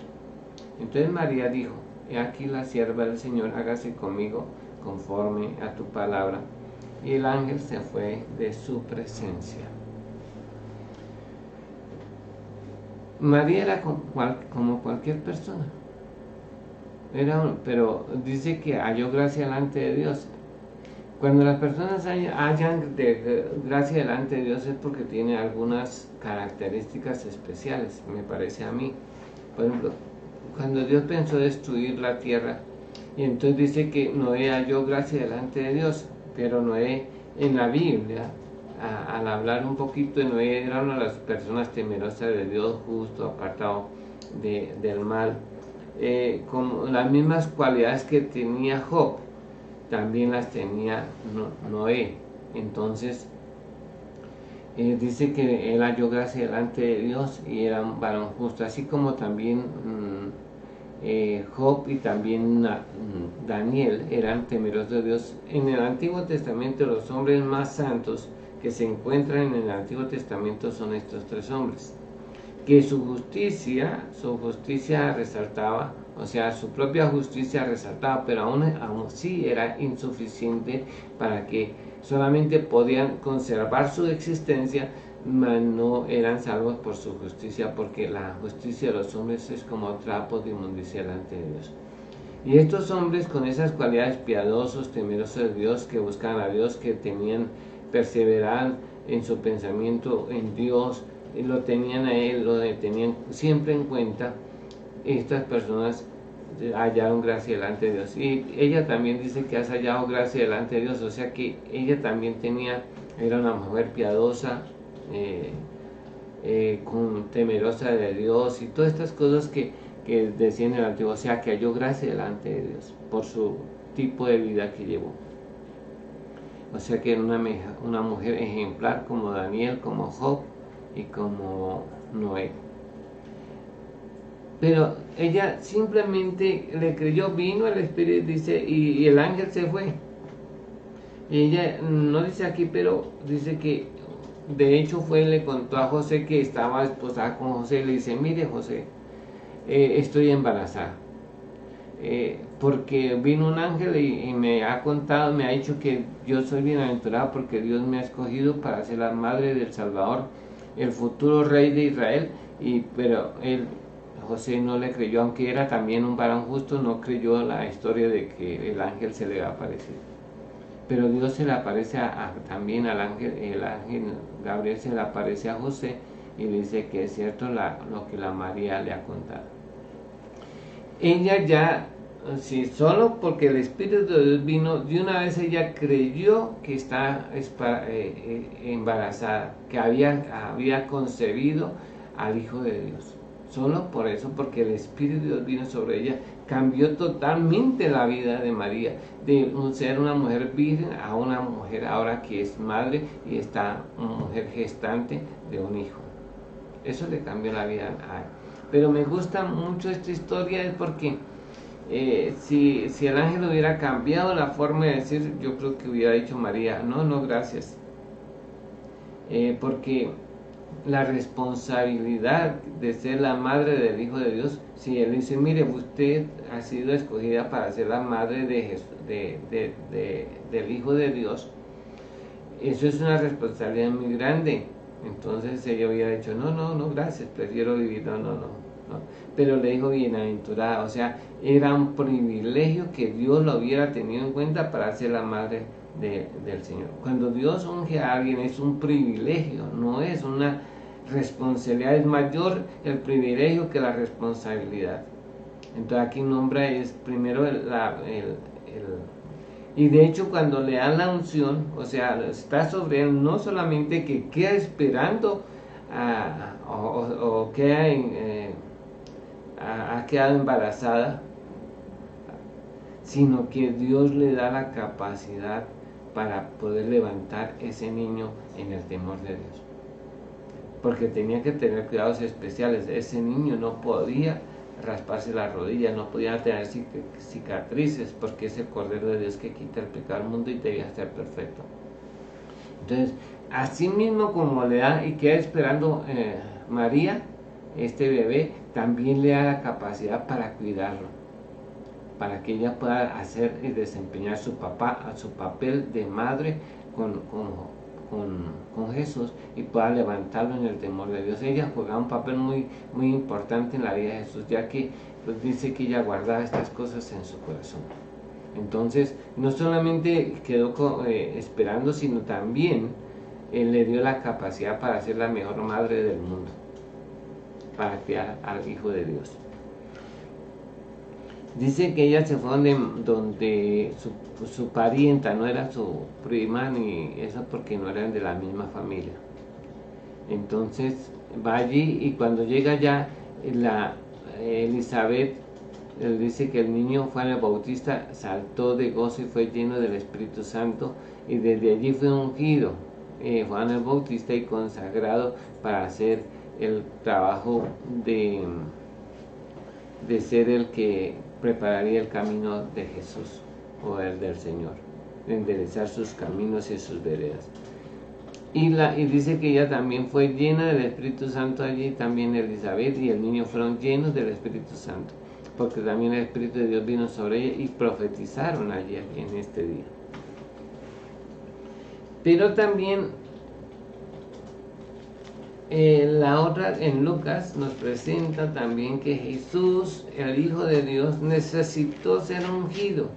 Entonces María dijo, he aquí la sierva del Señor, hágase conmigo conforme a tu palabra. Y el ángel se fue de su presencia. María era como cualquier persona. Pero dice que halló gracia delante de Dios. Cuando las personas hallan gracia delante de Dios es porque tiene algunas características especiales, me parece a mí. Por ejemplo, cuando Dios pensó destruir la tierra, y entonces dice que Noé halló gracia delante de Dios, pero Noé en la Biblia, al hablar un poquito de Noé, era una de las personas temerosas de Dios, justo, apartado del mal. Como las mismas cualidades que tenía Job, también las tenía Noé. Entonces dice que él halló gracia delante de Dios y era un varón justo, así como también Job y también Daniel eran temerosos de Dios. En el Antiguo Testamento los hombres más santos que se encuentran en el Antiguo Testamento son estos 3 hombres, que su justicia resaltaba, o sea, su propia justicia resaltaba, pero aún así era insuficiente para que solamente podían conservar su existencia, mas no eran salvos por su justicia, porque la justicia de los hombres es como trapo de inmundicia delante de Dios. Y estos hombres con esas cualidades, piadosos, temerosos de Dios, que buscaban a Dios, que perseveraban en su pensamiento en Dios, lo tenían a él, lo tenían siempre en cuenta, estas personas hallaron gracia delante de Dios. Y ella también dice que has hallado gracia delante de Dios, o sea que ella también era una mujer piadosa, temerosa de Dios y todas estas cosas que decían en el Antiguo, o sea que halló gracia delante de Dios por su tipo de vida que llevó. O sea que era una mujer ejemplar como Daniel, como Job y como Noé. Pero ella simplemente le creyó, vino el Espíritu, dice, y el ángel se fue. Y ella no dice aquí, pero dice que de hecho le contó a José que estaba esposada con José, y le dice, mire José, estoy embarazada. Porque vino un ángel y me ha contado, me ha dicho que yo soy bienaventurado porque Dios me ha escogido para ser la madre del Salvador, el futuro rey de Israel. Pero José no le creyó, aunque era también un varón justo, no creyó la historia de que el ángel se le va a aparecer. Pero Dios se le aparece también al ángel, el ángel Gabriel se le aparece a José y le dice que es cierto lo que la María le ha contado. Ella ya, si solo porque el Espíritu de Dios vino, de una vez ella creyó que está embarazada, que había concebido al Hijo de Dios. Solo por eso, porque el Espíritu de Dios vino sobre ella, cambió totalmente la vida de María, de ser una mujer virgen a una mujer ahora que es madre y está una mujer gestante de un hijo. Eso le cambió la vida a ella. Pero me gusta mucho esta historia es porque si el ángel hubiera cambiado la forma de decir, yo creo que hubiera dicho María, no, gracias. Porque la responsabilidad de ser la madre del Hijo de Dios, si él dice, mire, usted ha sido escogida para ser la madre del Hijo de Dios, eso es una responsabilidad muy grande. Entonces ella hubiera dicho, no, gracias, prefiero vivir, no. Pero le dijo bienaventurada, o sea, era un privilegio que Dios lo hubiera tenido en cuenta para ser la madre del Señor. Cuando Dios unge a alguien es un privilegio, no es una responsabilidad, es mayor el privilegio que la responsabilidad. Entonces aquí nombra es primero y de hecho cuando le dan la unción, o sea, está sobre él, no solamente que queda esperando o queda ha quedado embarazada, sino que Dios le da la capacidad para poder levantar ese niño en el temor de Dios. Porque tenía que tener cuidados especiales. Ese niño no podía rasparse la rodilla, no podía tener cicatrices, porque es el Cordero de Dios que quita el pecado del mundo y debía ser perfecto. Entonces, así mismo como le da y queda esperando María, este bebé, también le da la capacidad para cuidarlo, para que ella pueda hacer y desempeñar su papel de madre con Jesús y pueda levantarlo en el temor de Dios. Ella juega un papel muy importante en la vida de Jesús, ya que pues, dice que ella guardaba estas cosas en su corazón. Entonces, no solamente quedó esperando, sino también Él le dio la capacidad para ser la mejor madre del mundo, para criar al Hijo de Dios. Dice que ella se fue donde su parienta, no era su prima ni eso, porque no eran de la misma familia. Entonces va allí y cuando llega allá, Elizabeth dice que el niño Juan el Bautista saltó de gozo y fue lleno del Espíritu Santo, y desde allí fue ungido Juan el Bautista y consagrado para hacer el trabajo de ser el que prepararía el camino de Jesús o el del Señor, de enderezar sus caminos y sus veredas. Y dice que ella también fue llena del Espíritu Santo allí, también Elizabeth y el niño fueron llenos del Espíritu Santo, porque también el Espíritu de Dios vino sobre ella y profetizaron allí en este día. Pero también la otra en Lucas nos presenta también que Jesús, el Hijo de Dios, necesitó ser ungido.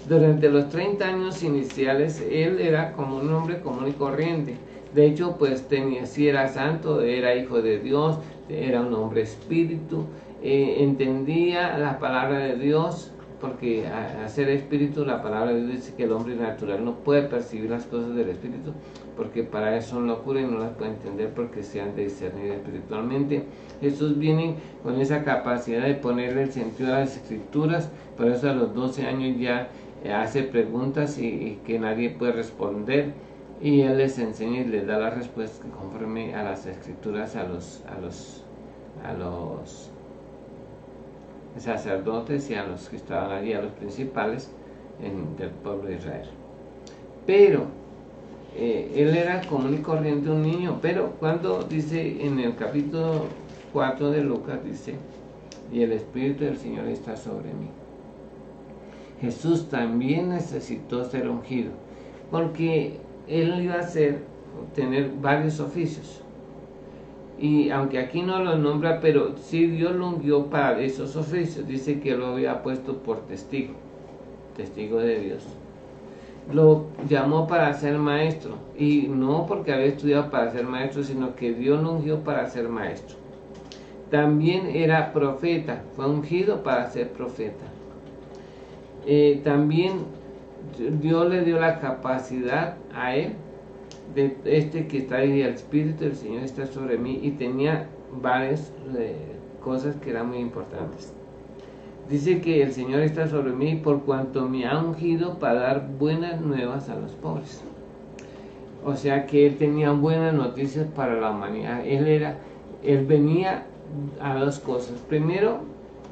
Durante los 30 años iniciales, él era como un hombre común y corriente. De hecho, pues si era santo, era hijo de Dios, era un hombre espíritu, entendía la palabra de Dios, porque a ser espíritu, la palabra de Dios dice que el hombre natural no puede percibir las cosas del espíritu, porque para eso son locura y no las puede entender porque se han de discernir espiritualmente. Jesús viene con esa capacidad de ponerle el sentido a las escrituras, por eso a los 12 años ya hace preguntas y que nadie puede responder, y Él les enseña y les da la respuesta conforme a las escrituras a los sacerdotes y a los que estaban allí, a los principales del pueblo de Israel. Pero él era común y corriente, un niño, pero cuando dice en el capítulo 4 de Lucas, dice, y el Espíritu del Señor está sobre mí. Jesús también necesitó ser ungido, porque él iba a tener varios oficios. Y aunque aquí no lo nombra, pero sí Dios lo ungió para esos oficios. Dice que lo había puesto por testigo de Dios. Lo llamó para ser maestro, y no porque había estudiado para ser maestro, sino que Dios lo ungió para ser maestro. También era profeta, fue ungido para ser profeta. También Dios le dio la capacidad a él, de que está ahí, el Espíritu del Señor está sobre mí, y tenía varias cosas que eran muy importantes. Dice que el Señor está sobre mí por cuanto me ha ungido para dar buenas nuevas a los pobres. O sea que él tenía buenas noticias para la humanidad. Él venía a dos cosas. Primero,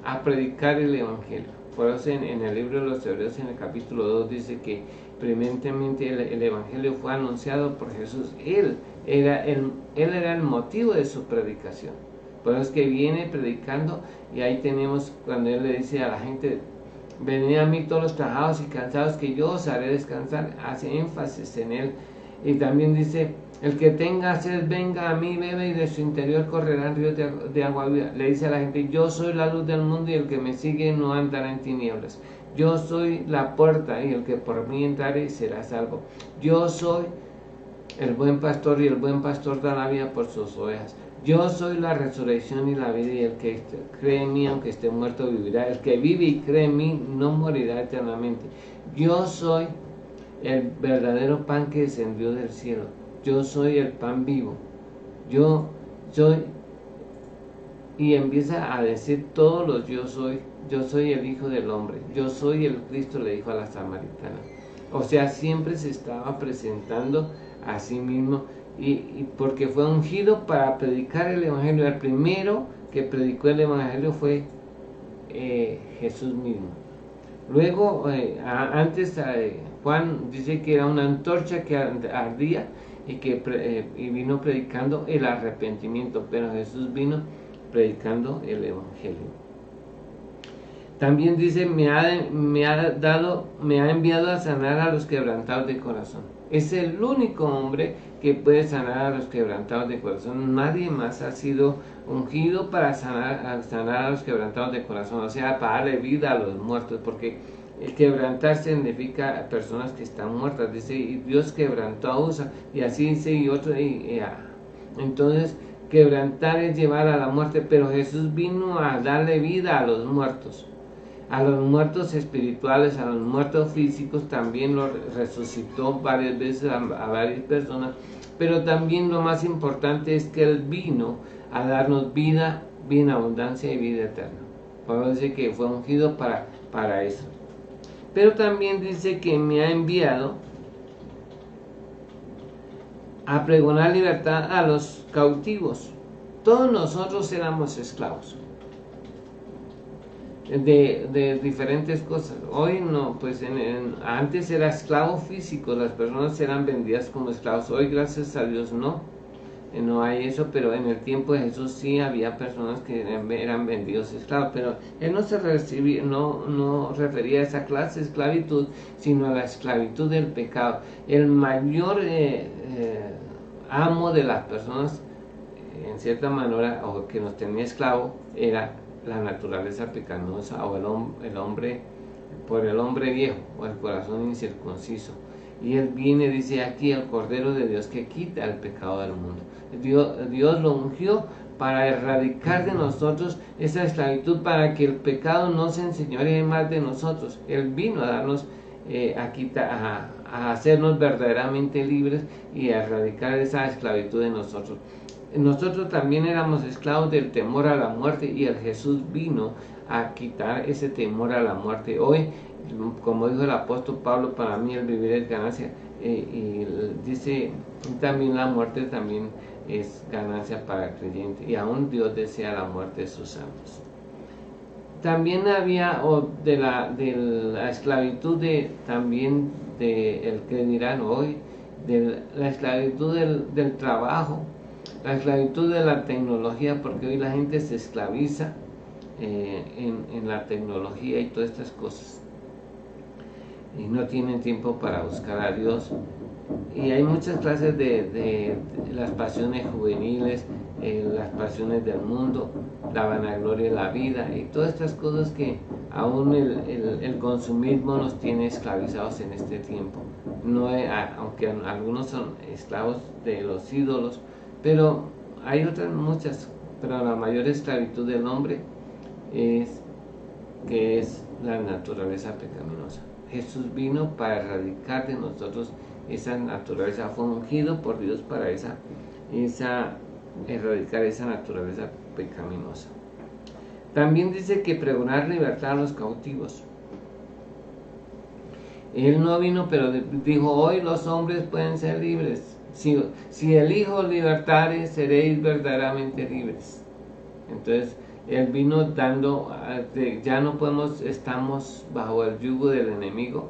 a predicar el Evangelio. Por eso en el libro de los Hebreos, en el capítulo 2, dice que primeramente el Evangelio fue anunciado por Jesús. Él era el motivo de su predicación. Por eso es que viene predicando, y ahí tenemos cuando él le dice a la gente: venid a mí todos los trabajados y cansados, que yo os haré descansar. Hace énfasis en él. Y también dice: el que tenga sed, venga a mí, bebe, y de su interior correrán ríos de agua viva. Le dice a la gente: yo soy la luz del mundo, y el que me sigue no andará en tinieblas. Yo soy la puerta, y el que por mí entrare será salvo. Yo soy el buen pastor, y el buen pastor da la vida por sus ovejas. Yo soy la resurrección y la vida, y el que cree en mí, aunque esté muerto, vivirá. El que vive y cree en mí no morirá eternamente. Yo soy el verdadero pan que descendió del cielo. Yo soy el pan vivo. Yo soy, y empieza a decir todos los yo soy. Yo soy el Hijo del Hombre. Yo soy el Cristo, le dijo a la samaritana. O sea, siempre se estaba presentando a sí mismo, y porque fue ungido para predicar el Evangelio. El primero que predicó el Evangelio fue Jesús mismo. Luego, antes Juan dice que era una antorcha que ardía, y vino predicando el arrepentimiento, pero Jesús vino predicando el Evangelio. También dice: me ha enviado a sanar a los quebrantados de corazón. Es el único hombre que puede sanar a los quebrantados de corazón. Nadie más ha sido ungido para sanar a los quebrantados de corazón, o sea, para darle vida a los muertos, porque el quebrantar significa personas que están muertas. Dice: y Dios quebrantó a Usa, y así dice, y otro, entonces quebrantar es llevar a la muerte, pero Jesús vino a darle vida a los muertos espirituales, a los muertos físicos. También lo resucitó varias veces a varias personas, pero también lo más importante es que Él vino a darnos vida, vida en abundancia y vida eterna. Por eso dice que fue ungido para eso. Pero también dice que me ha enviado a pregonar libertad a los cautivos. Todos nosotros éramos esclavos de diferentes cosas. Hoy no, pues antes era esclavo físico, las personas eran vendidas como esclavos. Hoy, gracias a Dios, no hay eso, pero en el tiempo de Jesús sí había personas que eran vendidos esclavos, pero él no refería a esa clase de esclavitud, sino a la esclavitud del pecado. El mayor amo de las personas, en cierta manera, o que nos tenía esclavo, era la naturaleza pecaminosa, o el hombre, por el hombre viejo, o el corazón incircunciso. Y Él viene, dice aquí, el Cordero de Dios que quita el pecado del mundo. Dios lo ungió para erradicar de nosotros esa esclavitud, para que el pecado no se enseñoree más de nosotros. Él vino a darnos, a hacernos verdaderamente libres y a erradicar esa esclavitud de nosotros. Nosotros también éramos esclavos del temor a la muerte y el Jesús vino a quitar ese temor a la muerte. Hoy, como dijo el apóstol Pablo, para mí el vivir es ganancia, y dice también la muerte también es ganancia para el creyente, y aún Dios desea la muerte de sus santos. También había de la esclavitud también de el que dirán hoy, de la esclavitud del trabajo, la esclavitud de la tecnología, porque hoy la gente se esclaviza en la tecnología y todas estas cosas, y no tienen tiempo para buscar a Dios. Y hay muchas clases de las pasiones juveniles, las pasiones del mundo, la vanagloria de la vida y todas estas cosas que aún el consumismo nos tiene esclavizados en este tiempo. No aunque algunos son esclavos de los ídolos, pero hay otras muchas, pero la mayor esclavitud del hombre es la naturaleza pecaminosa. Jesús vino para erradicar de nosotros esa naturaleza, fue ungido por Dios para erradicar esa naturaleza pecaminosa. También dice que pregonar libertad a los cautivos. Él no vino, pero dijo, hoy los hombres pueden ser libres. Si el Hijo libertare, seréis verdaderamente libres. Entonces, Él vino dando, ya no estamos bajo el yugo del enemigo,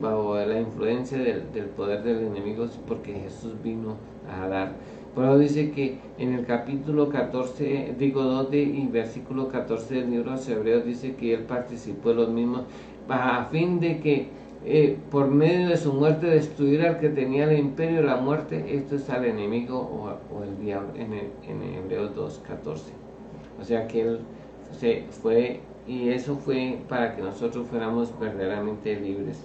bajo la influencia del poder del enemigo, porque Jesús vino a dar. Pero dice que en el capítulo 14, 2 y versículo 14 del libro de los Hebreos, dice que Él participó de los mismos, a fin de que por medio de su muerte destruyera al que tenía el imperio de la muerte, esto es al enemigo o el diablo, en Hebreos 2:14. O sea que Él se fue, y eso fue para que nosotros fuéramos verdaderamente libres.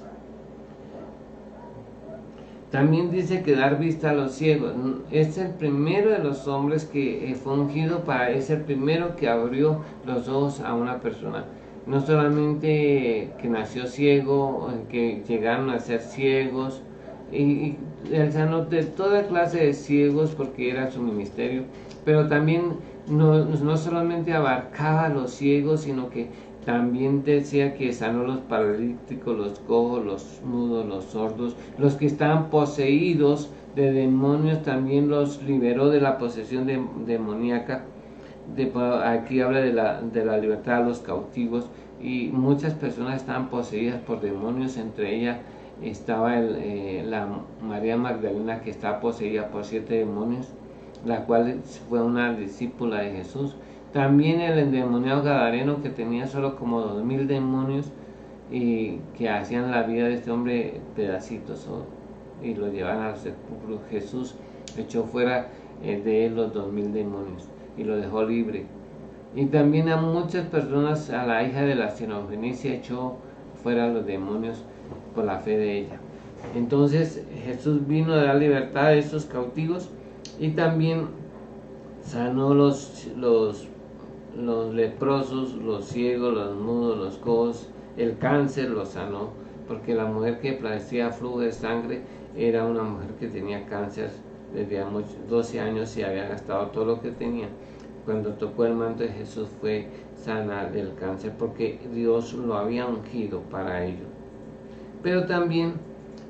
También dice que dar vista a los ciegos. Es el primero de los hombres que fue ungido es el primero que abrió los ojos a una persona. No solamente que nació ciego, que llegaron a ser ciegos, y él sanó de toda clase de ciegos porque era su ministerio, pero también no solamente abarcaba a los ciegos, sino que también decía que sanó los paralíticos, los cojos, los mudos, los sordos, los que estaban poseídos de demonios, también los liberó de la posesión demoníaca. Aquí habla de la libertad a los cautivos, y muchas personas estaban poseídas por demonios. Entre ellas estaba la María Magdalena, que estaba poseída por 7 demonios, la cual fue una discípula de Jesús. También el endemoniado gadareno, que tenía solo como 2000 demonios, y que hacían la vida de este hombre pedacitos, y lo llevaban al sepulcro. Jesús echó fuera de él los 2000 demonios y lo dejó libre. Y también a muchas personas, a la hija de la Sirofenicia, echó fuera los demonios por la fe de ella. Entonces Jesús vino a dar libertad a estos cautivos, y también sanó los leprosos, los ciegos, los mudos, los cojos. El cáncer lo sanó, porque la mujer que padecía flujo de sangre era una mujer que tenía cáncer desde 12 años y había gastado todo lo que tenía. Cuando tocó el manto de Jesús fue sana del cáncer, porque Dios lo había ungido para ello. Pero también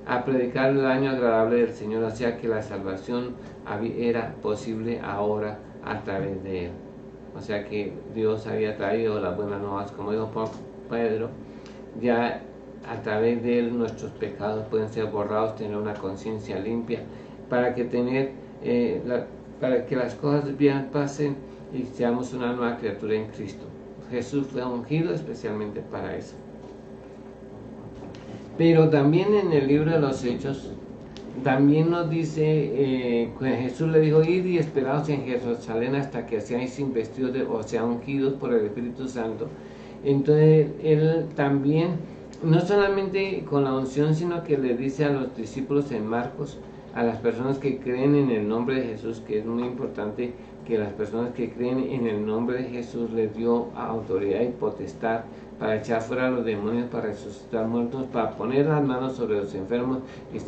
a predicar el año agradable del Señor, o sea que la salvación era posible ahora a través de Él. O sea que Dios había traído las buenas nuevas, como dijo Pedro, ya a través de Él nuestros pecados pueden ser borrados, tener una conciencia limpia, para que las cosas bien pasen y seamos una nueva criatura en Cristo. Jesús fue ungido especialmente para eso. Pero también en el libro de los Hechos, también nos dice que Jesús le dijo: id y esperaos en Jerusalén hasta que seáis investidos o sean ungidos por el Espíritu Santo. Entonces Él también no solamente con la unción, sino que le dice a los discípulos en Marcos, a las personas que creen en el nombre de Jesús, que es muy importante que las personas que creen en el nombre de Jesús les dio autoridad y potestad para echar fuera a los demonios, para resucitar muertos, para poner las manos sobre los enfermos y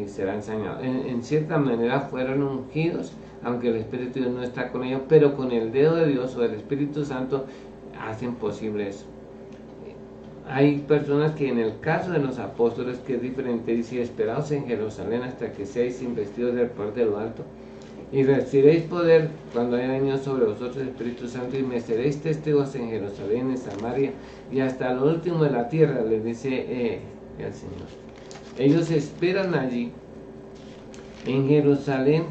serán sanados. En cierta manera fueron ungidos, aunque el Espíritu de Dios no está con ellos, pero con el dedo de Dios o el Espíritu Santo hacen posible eso. Hay personas que en el caso de los apóstoles, que es diferente, dice: esperaos en Jerusalén hasta que seáis investidos del poder de lo alto, y recibiréis poder cuando haya venido sobre vosotros el Espíritu Santo, y me seréis testigos en Jerusalén, en Samaria y hasta lo último de la tierra, les dice el Señor. Ellos esperan allí en Jerusalén.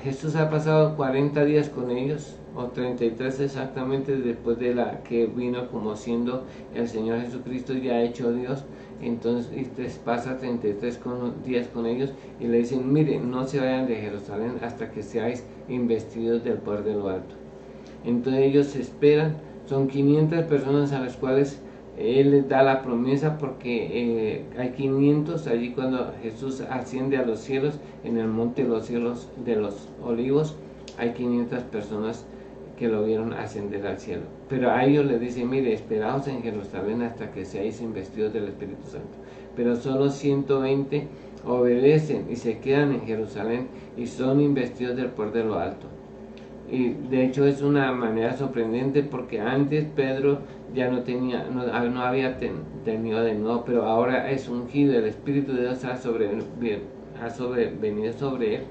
Jesús ha pasado 40 días con ellos, o 33 exactamente, después de la que vino como siendo el Señor Jesucristo ya hecho Dios. Entonces pasa 33 días con ellos y le dicen: miren, no se vayan de Jerusalén hasta que seáis investidos del poder de lo alto. Entonces ellos esperan. Son 500 personas a las cuales Él les da la promesa, porque hay 500 allí cuando Jesús asciende a los cielos, en el monte de los olivos. Hay 500 personas que lo vieron ascender al cielo, pero a ellos les dice: mire, esperaos en Jerusalén hasta que seáis investidos del Espíritu Santo. Pero solo 120 obedecen y se quedan en Jerusalén y son investidos del poder de lo alto. Y de hecho es una manera sorprendente, porque antes Pedro ya no había tenido de nuevo, pero ahora es ungido. El Espíritu de Dios ha sobrevenido sobre él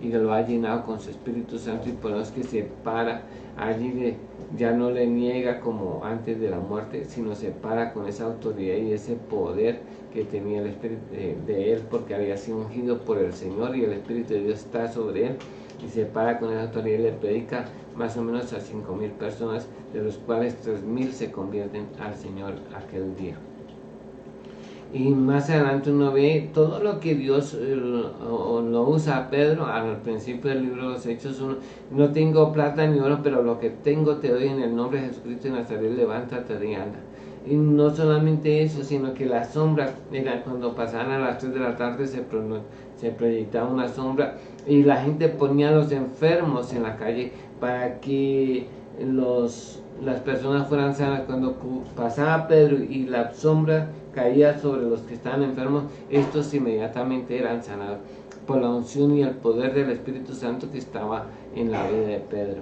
y lo ha llenado con su Espíritu Santo, y por eso es que se para allí, ya no le niega como antes de la muerte, sino se para con esa autoridad y ese poder que tenía el Espíritu de él, porque había sido ungido por el Señor y el Espíritu de Dios está sobre él, y se para con esa autoridad y le predica más o menos a 5,000 personas, de los cuales 3,000 se convierten al Señor aquel día. Y más adelante uno ve todo lo que Dios lo usa a Pedro. Al principio del libro de los Hechos, no tengo plata ni oro, pero lo que tengo te doy, en el nombre de Jesucristo de Nazaret, levántate y anda. Y no solamente eso, sino que la sombra, cuando pasaban a las 3 de la tarde se proyectaba una sombra, y la gente ponía a los enfermos en la calle para que las personas fueran sanas. Cuando pasaba Pedro y la sombra caía sobre los que estaban enfermos, estos inmediatamente eran sanados por la unción y el poder del Espíritu Santo que estaba en la vida de Pedro.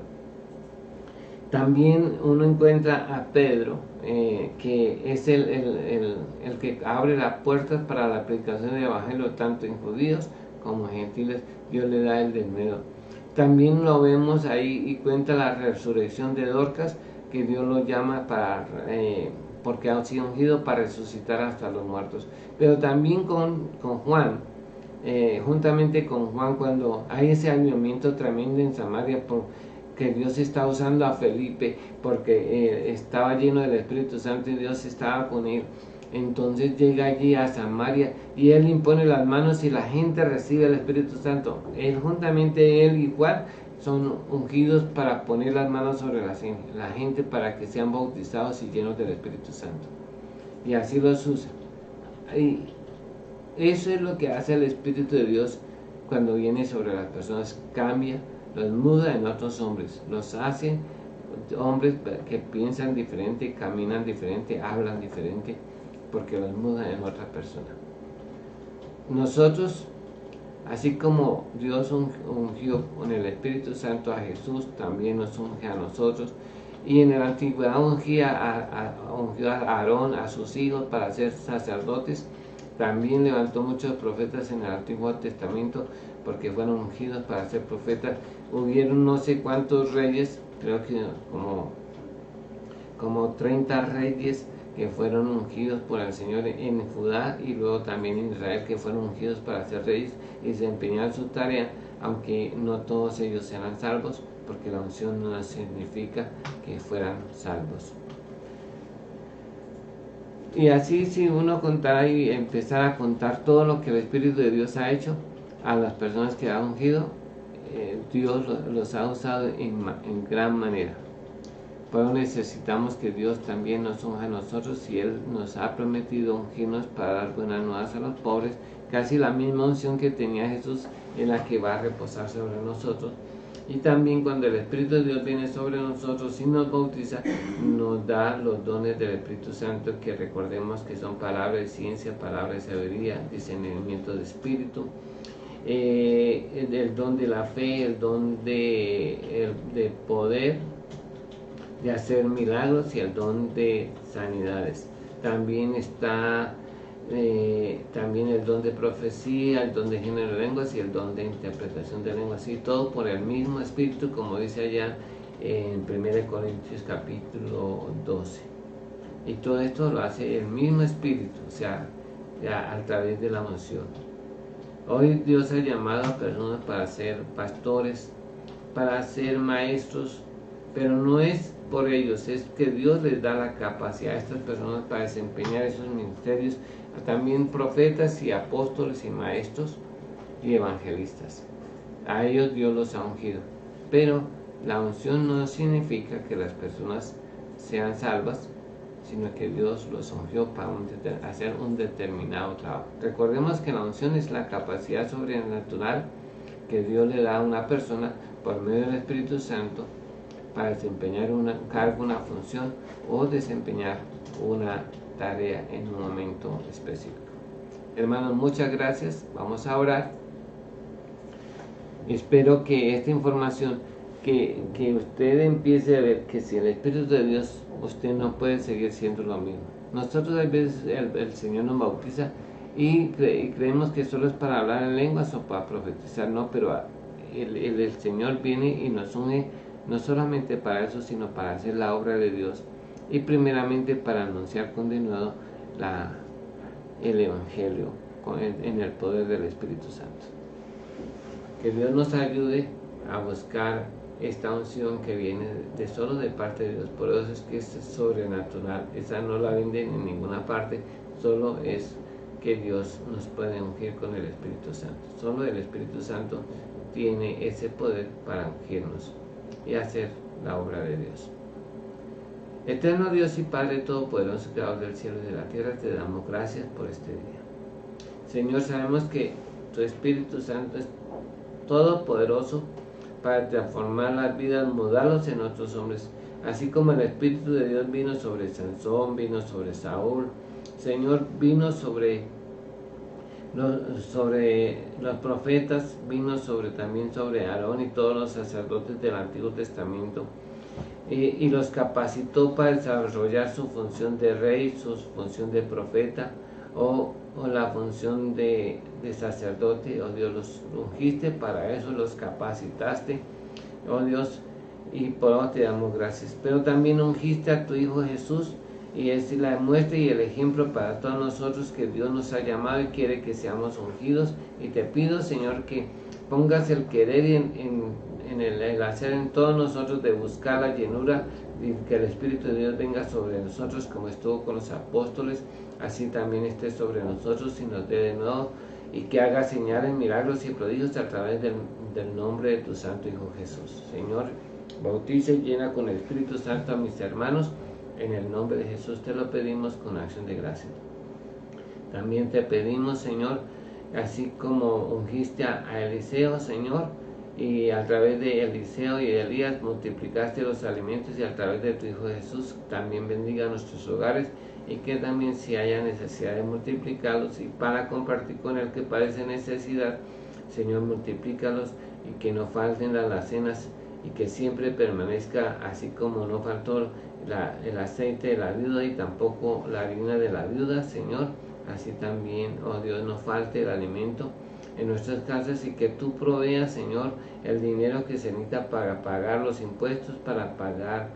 También uno encuentra a Pedro, que es el que abre las puertas para la predicación del Evangelio, tanto en judíos como gentiles. Dios le da el denuedo. También lo vemos ahí, y cuenta la resurrección de Dorcas, que Dios lo llama porque ha sido ungido para resucitar hasta los muertos. Pero también con Juan, juntamente con Juan, cuando hay ese avivamiento tremendo en Samaria, que Dios está usando a Felipe, porque estaba lleno del Espíritu Santo y Dios estaba con él. Entonces llega allí a Samaria y él impone las manos y la gente recibe el Espíritu Santo. Juntamente él y Juan son ungidos para poner las manos sobre la gente para que sean bautizados y llenos del Espíritu Santo. Y así los usa. Y eso es lo que hace el Espíritu de Dios cuando viene sobre las personas. Cambia, los muda en otros hombres, los hace hombres que piensan diferente, caminan diferente, hablan diferente, porque los muda en otra persona. Nosotros, así como Dios ungió con el Espíritu Santo a Jesús, también nos unge a nosotros. Y en la antigüedad ungió a Aarón, a sus hijos, para ser sacerdotes. También levantó muchos profetas en el Antiguo Testamento, porque fueron ungidos para ser profetas. Hubieron no sé cuántos reyes, creo que como 30 reyes que fueron ungidos por el Señor en Judá, y luego también en Israel, que fueron ungidos para ser reyes y desempeñar su tarea, aunque no todos ellos eran salvos, porque la unción no significa que fueran salvos. Y así, si uno contara y empezara a contar todo lo que el Espíritu de Dios ha hecho a las personas que ha ungido, Dios los ha usado en gran manera. Pero necesitamos que Dios también nos unja a nosotros, y Él nos ha prometido ungirnos para dar buenas nuevas a los pobres. Casi la misma unción que tenía Jesús es la que va a reposar sobre nosotros. Y también cuando el Espíritu de Dios viene sobre nosotros y nos bautiza, nos da los dones del Espíritu Santo, que recordemos que son palabras de ciencia, palabras de sabiduría, discernimiento de espíritu, el don de la fe, el don de poder, de hacer milagros, y el don de sanidades. También está también el don de profecía, el don de género de lenguas y el don de interpretación de lenguas, y todo por el mismo Espíritu, como dice allá en 1 Corintios capítulo 12. Y todo esto lo hace el mismo Espíritu, o sea, a través de la unción. Hoy Dios ha llamado a personas para ser pastores, para ser maestros, pero no es por ellos, es que Dios les da la capacidad a estas personas para desempeñar esos ministerios, también profetas y apóstoles y maestros y evangelistas. A ellos Dios los ha ungido, pero la unción no significa que las personas sean salvas, sino que Dios los ungió para hacer un determinado trabajo. Recordemos que la unción es la capacidad sobrenatural que Dios le da a una persona por medio del Espíritu Santo para desempeñar un cargo, una función, o desempeñar una tarea en un momento específico. Hermanos, muchas gracias. Vamos a orar. Espero que esta información, que usted empiece a ver que si el Espíritu de Dios, usted no puede seguir siendo lo mismo. Nosotros a veces el Señor nos bautiza y creemos que solo es para hablar en lenguas o para profetizar. No, pero el Señor viene y nos une, no solamente para eso, sino para hacer la obra de Dios, y primeramente para anunciar con denuedo el Evangelio en el poder del Espíritu Santo. Que Dios nos ayude a buscar esta unción que viene solo de parte de Dios. Por eso es que es sobrenatural, esa no la venden en ninguna parte, solo es que Dios nos puede ungir con el Espíritu Santo. Solo el Espíritu Santo tiene ese poder para ungirnos y hacer la obra de Dios. Eterno Dios y Padre Todopoderoso, Creador del cielo y de la tierra, te damos gracias por este día. Señor, sabemos que tu Espíritu Santo es todopoderoso para transformar las vidas, mudarlos en otros hombres, así como el Espíritu de Dios vino sobre Sansón, vino sobre Saúl. Señor, vino sobre los profetas, vino también sobre Aarón y todos los sacerdotes del Antiguo Testamento, y los capacitó para desarrollar su función de rey, su función de profeta, o la función de sacerdote. Oh Dios, los ungiste para eso, los capacitaste, oh Dios, y por eso te damos gracias. Pero también ungiste a tu Hijo Jesús, y es la muestra y el ejemplo para todos nosotros que Dios nos ha llamado y quiere que seamos ungidos. Y te pido, Señor, que pongas el querer en el hacer en todos nosotros, de buscar la llenura, y que el Espíritu de Dios venga sobre nosotros como estuvo con los apóstoles, así también esté sobre nosotros y nos dé de nuevo, y que haga señales, milagros y prodigios a través del nombre de tu Santo Hijo Jesús. Señor, bautiza y llena con el Espíritu Santo a mis hermanos, en el nombre de Jesús te lo pedimos con acción de gracias. También te pedimos, Señor, así como ungiste a Eliseo, Señor, y a través de Eliseo y de Elías multiplicaste los alimentos, y a través de tu Hijo Jesús también bendiga nuestros hogares, y que también, si haya necesidad de multiplicarlos y para compartir con el que padece necesidad, Señor, multiplícalos, y que no falten las alacenas, y que siempre permanezca, así como no faltó el aceite de la viuda y tampoco la harina de la viuda, Señor, así también, oh Dios, no falte el alimento en nuestras casas, y que tú proveas, Señor, el dinero que se necesita para pagar los impuestos, para pagar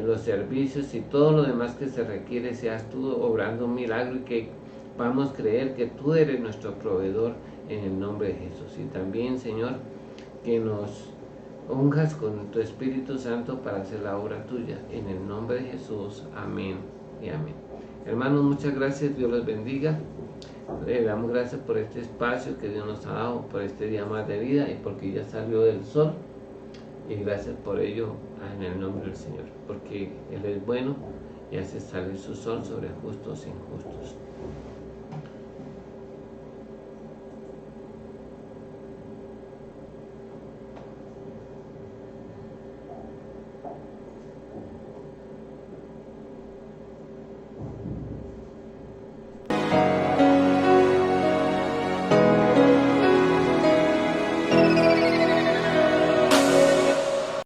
los servicios y todo lo demás que se requiere. Seas tú obrando un milagro, y que podamos creer que tú eres nuestro proveedor, en el nombre de Jesús. Y también, Señor, que nos unjas con tu Espíritu Santo para hacer la obra tuya, en el nombre de Jesús. Amén y amén. Hermanos, muchas gracias, Dios los bendiga. Le damos gracias por este espacio que Dios nos ha dado, por este día más de vida, y porque ya salió del sol. Y gracias por ello en el nombre del Señor, porque Él es bueno y hace salir su sol sobre justos e injustos.